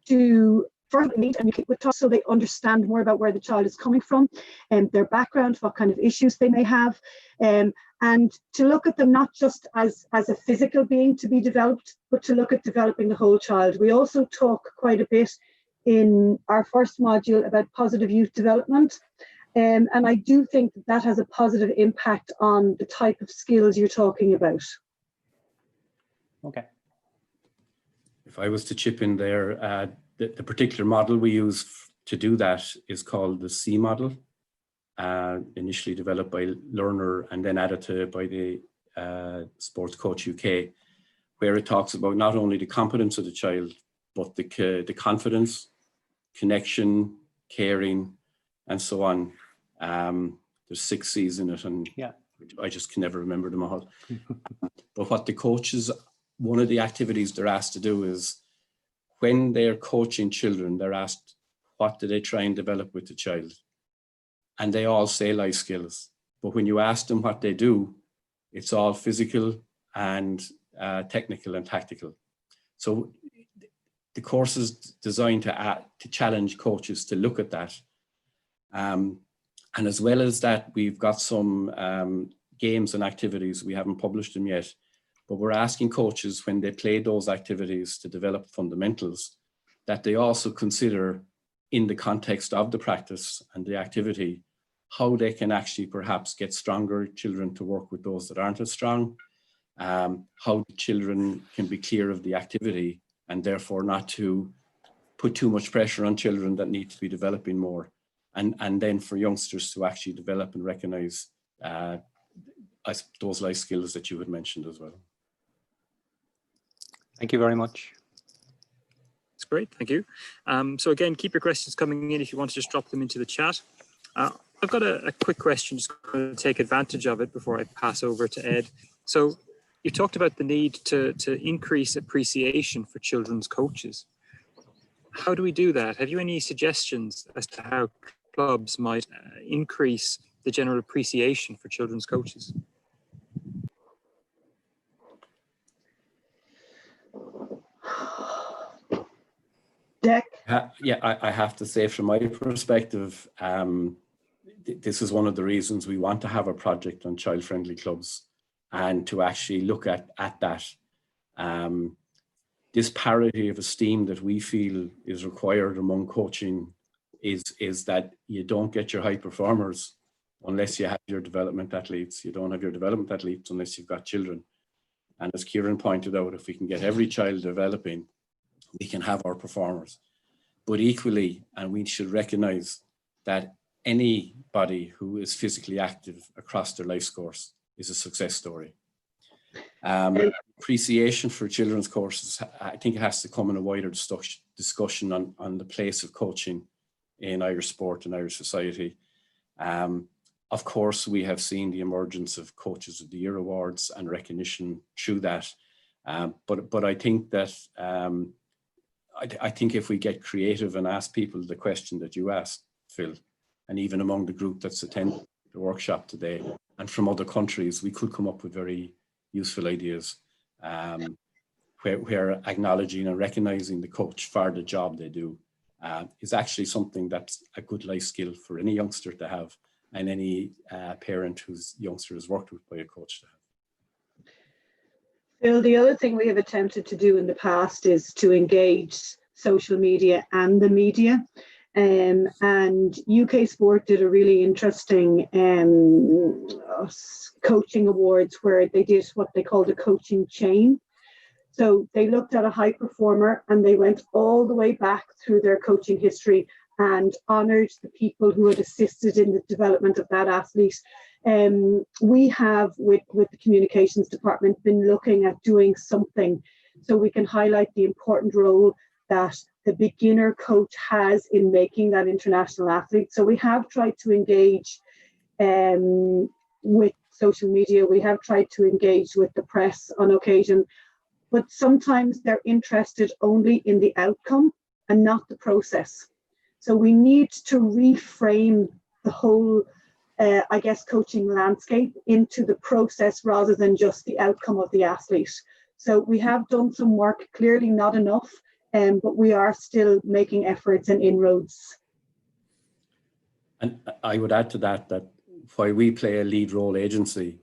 to first meet and meet with talk so they understand more about where the child is coming from and their background, what kind of issues they may have, and to look at them not just as a physical being to be developed, but to look at developing the whole child. We also talk quite a bit in our first module about positive youth development, and I do think that has a positive impact on the type of skills you're talking about. Okay. If I was to chip in there, the particular model we use to do that is called the C model, initially developed by Learner and then added to by the Sports Coach UK, where it talks about not only the competence of the child, but the confidence, connection, caring, and so on. There's 6 C's in it, and I just can never remember them all. But what the coaches, one of the activities they're asked to do is, when they're coaching children, they're asked, what do they try and develop with the child? And they all say life skills. But when you ask them what they do, it's all physical and technical and tactical. So the course is designed to challenge coaches to look at that. And as well as that, we've got some games and activities. We haven't published them yet, but we're asking coaches when they play those activities to develop fundamentals, that they also consider in the context of the practice and the activity, how they can actually perhaps get stronger children to work with those that aren't as strong, how children can be clear of the activity and therefore not to put too much pressure on children that need to be developing more. And then for youngsters to actually develop and recognize those life skills that you had mentioned as well. Thank you very much. That's great, thank you. So again, keep your questions coming in if you want to just drop them into the chat. I've got a quick question, just going to take advantage of it before I pass over to Ed. So you talked about the need to increase appreciation for children's coaches. How do we do that? Have you any suggestions as to how clubs might increase the general appreciation for children's coaches? Yeah, I have to say, from my perspective, this is one of the reasons we want to have a project on child-friendly clubs, and to actually look at that. This parity of esteem that we feel is required among coaching is that you don't get your high performers unless you have your development athletes. You don't have your development athletes unless you've got children. And as Kieran pointed out, if we can get every child developing, we can have our performers. But equally, and we should recognize that anybody who is physically active across their life course is a success story. Appreciation for children's courses, I think it has to come in a wider discussion on the place of coaching in Irish sport and Irish society. Of course, we have seen the emergence of Coaches of the Year awards and recognition through that. But I think that I think if we get creative and ask people the question that you asked, Phil, and even among the group that's attending the workshop today and from other countries, we could come up with very useful ideas where acknowledging and recognizing the coach for the job they do is actually something that's a good life skill for any youngster to have, and any parent whose youngster is worked with by a coach to have. Phil, the other thing we have attempted to do in the past is to engage social media and the media. And UK Sport did a really interesting coaching awards where they did what they called a coaching chain. So they looked at a high performer and they went all the way back through their coaching history and honoured the people who had assisted in the development of that athlete. We have, with the communications department, been looking at doing something so we can highlight the important role that the beginner coach has in making that international athlete. So we have tried to engage with social media. We have tried to engage with the press on occasion, but sometimes they're interested only in the outcome and not the process. So we need to reframe the whole, I guess, coaching landscape into the process rather than just the outcome of the athlete. So we have done some work, clearly not enough, but we are still making efforts and inroads. And I would add to that while we play a lead role agency,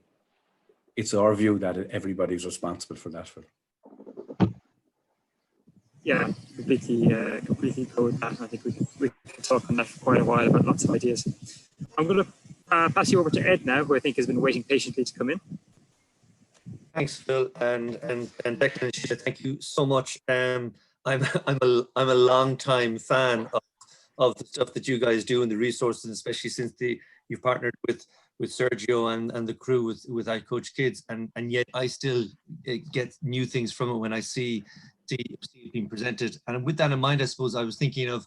it's our view that everybody's responsible for that. Yeah, completely go with that. I think we can talk on that for quite a while about lots of ideas. I'm going to pass you over to Ed now, who I think has been waiting patiently to come in. Thanks, Phil, and Declan and Sheelagh, thank you so much. I'm a long time fan of the stuff that you guys do and the resources, especially since you've partnered with Sergio and the crew with iCoachKids, and yet I still get new things from it when I see it being presented. And with that in mind, I suppose I was thinking of,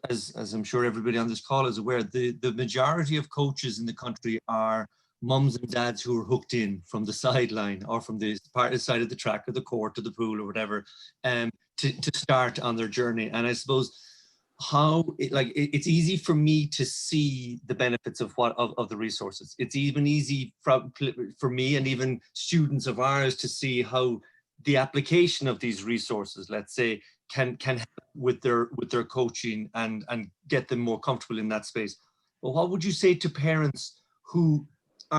as I'm sure everybody on this call is aware, the majority of coaches in the country are mums and dads who are hooked in from the sideline or from the side of the track or the court or the pool or whatever, to start on their journey. And I suppose it's easy for me to see the benefits of the resources. It's even easy for me and even students of ours to see how the application of these resources, let's say, can help with their coaching and get them more comfortable in that space. But what would you say to parents who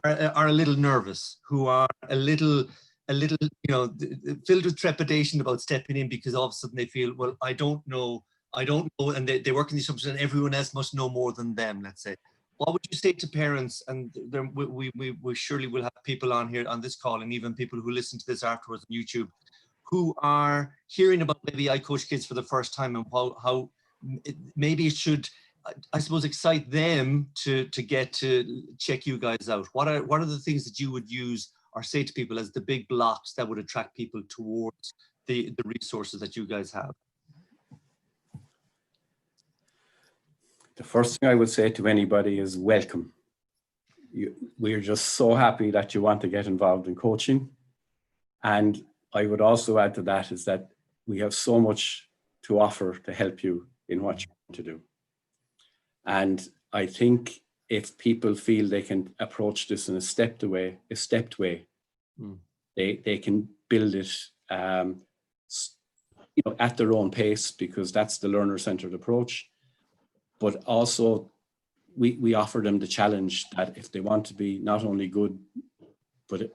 are a little nervous, who are a little, filled with trepidation about stepping in because all of a sudden they feel, well, I don't know, and they work in the assumption and everyone else must know more than them, let's say. What would you say to parents? And we surely will have people on here on this call, and even people who listen to this afterwards on YouTube, who are hearing about maybe iCoachKids for the first time, and how maybe it should, I suppose, excite them to get to check you guys out. What are the things that you would use or say to people as the big blocks that would attract people towards the resources that you guys have? The first thing I would say to anybody is welcome. We're just so happy that you want to get involved in coaching. And I would also add to that is that we have so much to offer to help you in what you want to do. And I think if people feel they can approach this in a stepped way, they can build it at their own pace, because that's the learner-centered approach. But also we offer them the challenge that if they want to be not only good, but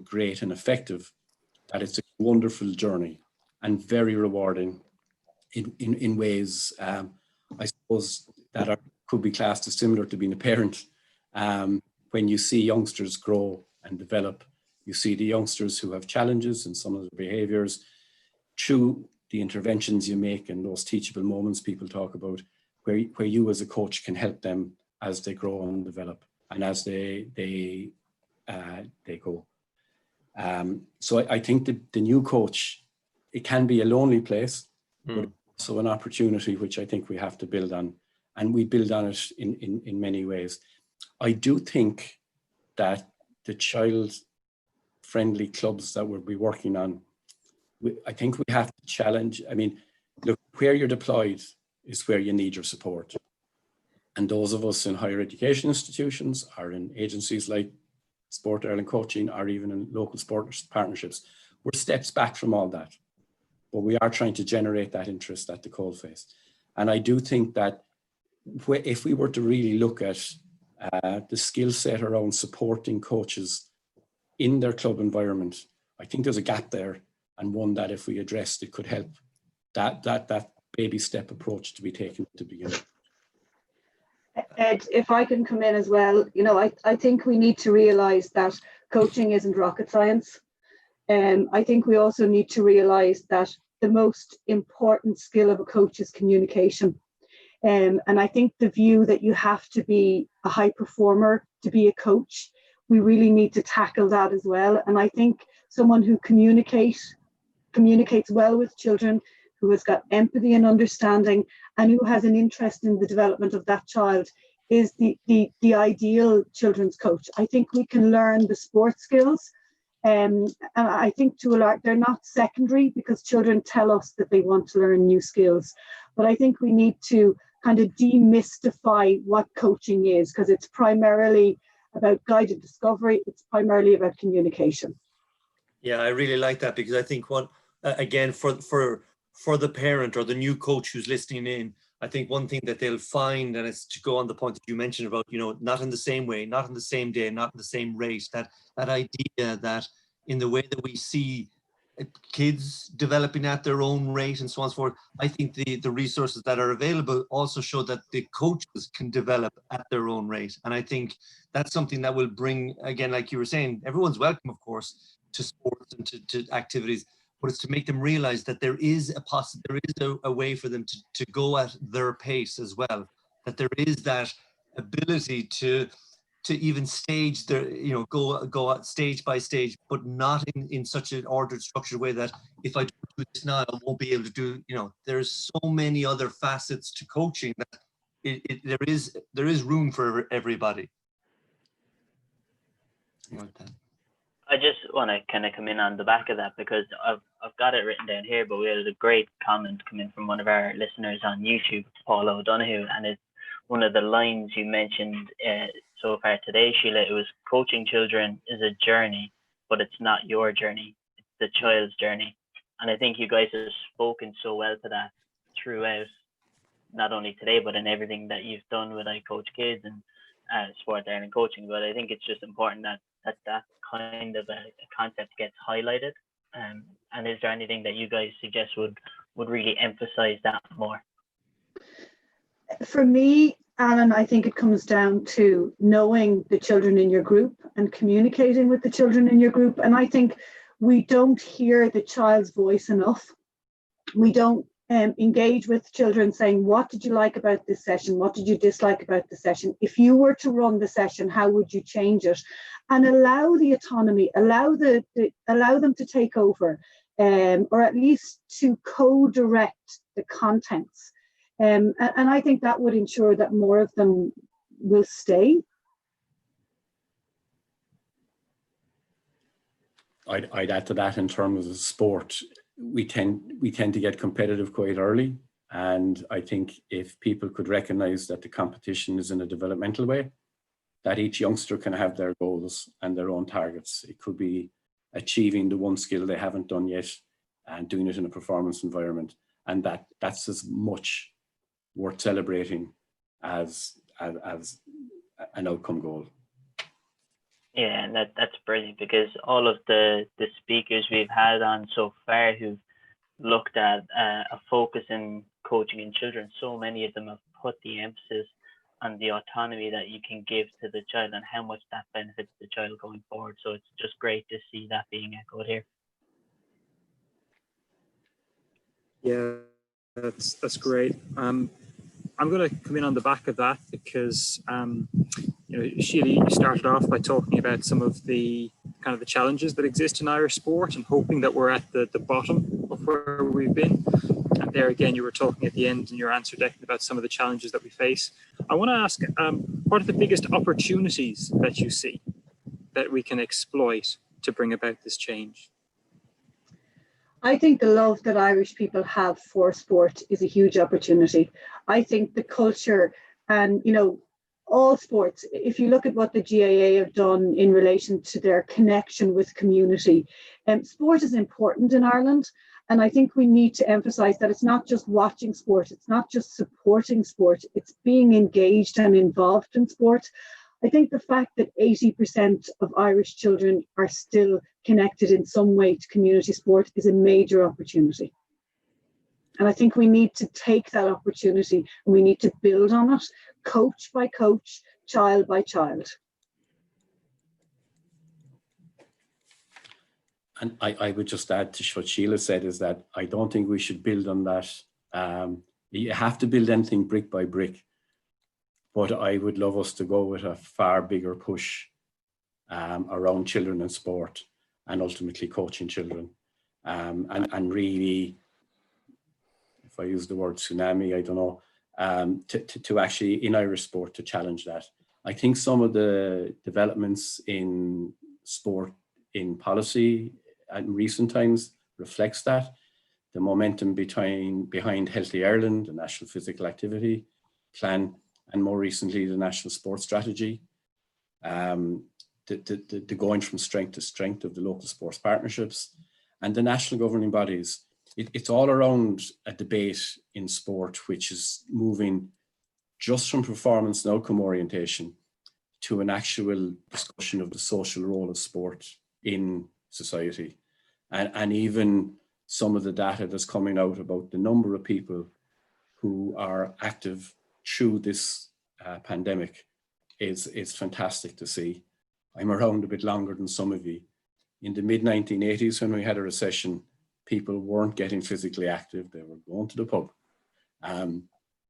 great and effective, that it's a wonderful journey and very rewarding in ways, I suppose, that could be classed as similar to being a parent. When you see youngsters grow and develop, you see the youngsters who have challenges in some of their behaviors through the interventions you make and those teachable moments people talk about, where you as a coach can help them as they grow and develop and as they go. So I think that the new coach, it can be a lonely place, but also an opportunity which I think we have to build on, and we build on it in many ways. I do think that the child-friendly clubs that we'll be working on, I think we have to challenge. I mean, look, where you're deployed is where you need your support. And those of us in higher education institutions or in agencies like Sport Ireland Coaching or even in local sport partnerships, we're steps back from all that. But we are trying to generate that interest at the coalface. And I do think that if we were to really look at the skill set around supporting coaches in their club environment, I think there's a gap there, and one that if we addressed, it could help that baby step approach to be taken to begin with. Ed, if I can come in as well, I think we need to realise that coaching isn't rocket science. I think we also need to realise that the most important skill of a coach is communication. And I think the view that you have to be a high performer to be a coach, we really need to tackle that as well. And I think someone who communicates well with children, who has got empathy and understanding, and who has an interest in the development of that child is the ideal children's coach. I think we can learn the sport skills. And I think they're not secondary, because children tell us that they want to learn new skills. But I think we need to kind of demystify what coaching is, because it's primarily about guided discovery. It's primarily about communication. Yeah, I really like that, because I think again, for the parent or the new coach who's listening in, I think one thing that they'll find, and it's to go on the point that you mentioned about, not in the same way, not in the same day, not in the same rate, that idea that in the way that we see kids developing at their own rate and so on and so forth, I think the resources that are available also show that the coaches can develop at their own rate. And I think that's something that will bring, again, like you were saying, everyone's welcome, of course, to sports and to activities, but it's to make them realize that there is a way for them to go at their pace as well, that there is that ability to even stage their, go out stage by stage, but not in such an ordered, structured way that if I do this now, I won't be able to do, there's so many other facets to coaching that there is room for everybody. I just want to kind of come in on the back of that, because I've got it written down here, but we had a great comment come in from one of our listeners on YouTube, Paul O'Donoghue, and it's one of the lines you mentioned so far today, Sheelagh. It was, coaching children is a journey, but it's not your journey, it's the child's journey. And I think you guys have spoken so well to that throughout, not only today, but in everything that you've done with iCoachKids and Sport Ireland Coaching. But I think it's just important that kind of a concept gets highlighted. And is there anything that you guys suggest would really emphasize that more? For me, Alan, I think it comes down to knowing the children in your group and communicating with the children in your group. And I think we don't hear the child's voice enough. We don't engage with children saying, what did you like about this session? What did you dislike about the session? If you were to run the session, how would you change it? And allow the autonomy, allow them to take over, or at least to co-direct the contents. And I think that would ensure that more of them will stay. I'd add to that in terms of sport. We tend to get competitive quite early, and I think if people could recognize that the competition is in a developmental way, that each youngster can have their goals and their own targets. It could be achieving the one skill they haven't done yet, and doing it in a performance environment. And that's as much worth celebrating as an outcome goal. Yeah, and that's brilliant, because all of the speakers we've had on so far who've looked at a focus in coaching in children, so many of them have put the emphasis on the autonomy that you can give to the child and how much that benefits the child going forward. So it's just great to see that being echoed here. Yeah, that's great. I'm going to come in on the back of that because, you know, Sheelagh, you started off by talking about some of the kind of the challenges that exist in Irish sport and hoping that we're at the bottom of where we've been. And there again, you were talking at the end in your answer, Declan, about some of the challenges that we face. I want to ask, what are the biggest opportunities that you see that we can exploit to bring about this change? I think the love that Irish people have for sport is a huge opportunity. I think the culture and, you know, all sports, if you look at what the GAA have done in relation to their connection with community, sport is important in Ireland. And I think we need to emphasize that it's not just watching sport, it's not just supporting sport, it's being engaged and involved in sport. I think the fact that 80% of Irish children are still connected in some way to community sport is a major opportunity. And I think we need to take that opportunity and we need to build on it, coach by coach, child by child. And I would just add to what Sheelagh said, is that I don't think we should build on that. You have to build anything brick by brick. But I would love us to go with a far bigger push around children and sport, and ultimately coaching children. And really, if I use the word tsunami, I don't know, to actually in Irish sport to challenge that. I think some of the developments in sport in policy in recent times reflects that. The momentum behind Healthy Ireland, the National Physical Activity Plan, and more recently the National Sports Strategy. The going from strength to strength of the local sports partnerships and the national governing bodies. It's all around a debate in sport which is moving just from performance and outcome orientation to an actual discussion of the social role of sport in society. And even some of the data that's coming out about the number of people who are active through this pandemic is fantastic to see. I'm around a bit longer than some of you. In the mid-1980s, when we had a recession, people weren't getting physically active. They were going to the pub.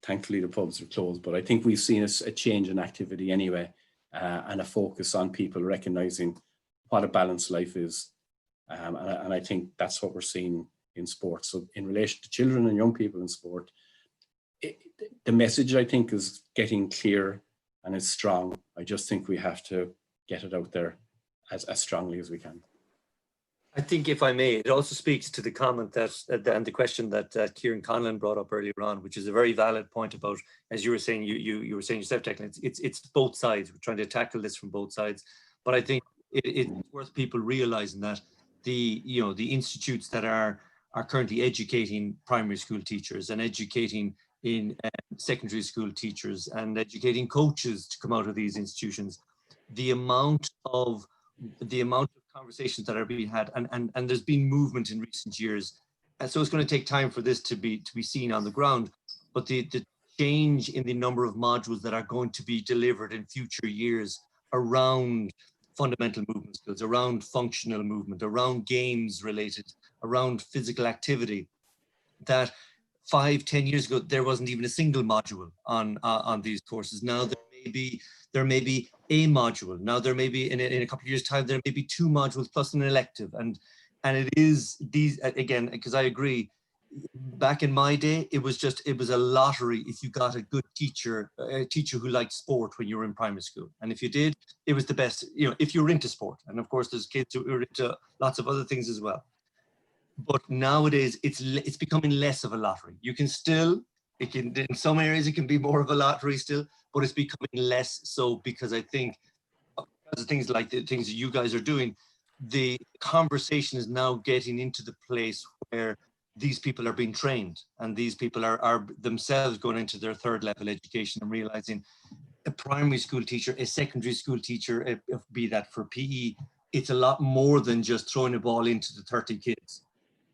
Thankfully, the pubs are closed, but I think we've seen a change in activity anyway, and a focus on people recognizing what a balanced life is. And I think that's what we're seeing in sport. So in relation to children and young people in sport, the message, I think, is getting clear and is strong. I just think we have to get it out there as strongly as we can. I think, if I may, it also speaks to the comment that and the question that Kieran Conlon brought up earlier on, which is a very valid point about, as you were saying, you were saying yourself, Declan, it's both sides. We're trying to tackle this from both sides. But I think it's worth people realizing that the institutes that are currently educating primary school teachers and educating in secondary school teachers and educating coaches to come out of these institutions, the amount of conversations that are being had, and there's been movement in recent years, and so it's going to take time for this to be seen on the ground. But the change in the number of modules that are going to be delivered in future years around fundamental movement skills, around functional movement, around games related, around physical activity, that 5-10 years ago there wasn't even a single module on these courses. Now there may be a module. Now there may be in a couple of years' time there may be 2 modules plus an elective, and it is these, again, because I agree. Back in my day, it was a lottery if you got a good teacher, a teacher who liked sport when you were in primary school, and if you did, it was the best. If you were into sport, and of course there's kids who are into lots of other things as well. But nowadays it's becoming less of a lottery. You can still, in some areas it can be more of a lottery still, but it's becoming less so, because I think because of things like the things that you guys are doing, the conversation is now getting into the place where these people are being trained, and these people are themselves going into their third level education and realizing a primary school teacher, a secondary school teacher, be that for PE, it's a lot more than just throwing a ball into the 30 kids.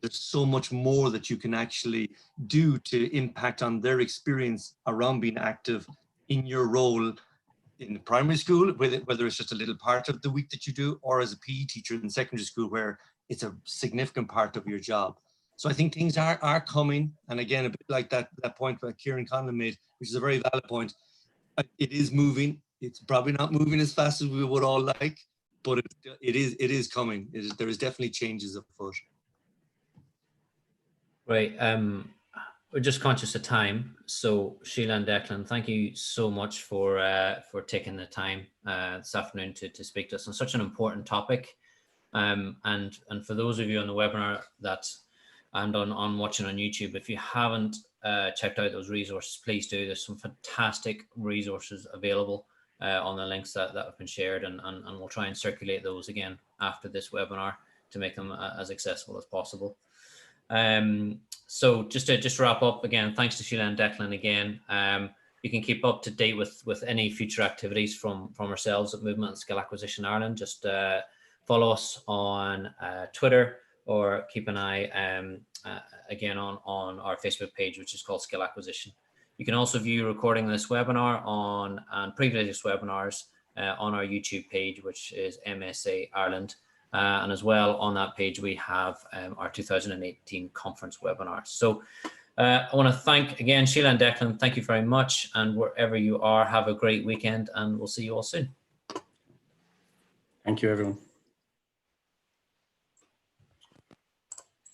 There's so much more that you can actually do to impact on their experience around being active in your role in primary school, whether it's just a little part of the week that you do, or as a PE teacher in secondary school where it's a significant part of your job. So I think things are coming. And again, a bit like that point that Kieran Conlon made, which is a very valid point. It is moving. It's probably not moving as fast as we would all like, but it is coming. There is definitely changes afoot. Right. We're just conscious of time. So Sheelagh and Declan, thank you so much for taking the time this afternoon to speak to us on such an important topic. And for those of you on the webinar and on watching on YouTube, if you haven't checked out those resources, please do. There's some fantastic resources available on the links that have been shared, and we'll try and circulate those again after this webinar to make them as accessible as possible. So just to wrap up again, thanks to Sheelagh and Declan again. You can keep up to date with any future activities from ourselves at Movement and Skill Acquisition Ireland. Just follow us on Twitter, or keep an eye again on our Facebook page, which is called Skill Acquisition. You can also view a recording of this webinar and previous webinars on our YouTube page, which is MSAI Ireland. And as well on that page, we have our 2018 conference webinars. So I want to thank again, Sheelagh and Declan, thank you very much. And wherever you are, have a great weekend, and we'll see you all soon. Thank you, everyone.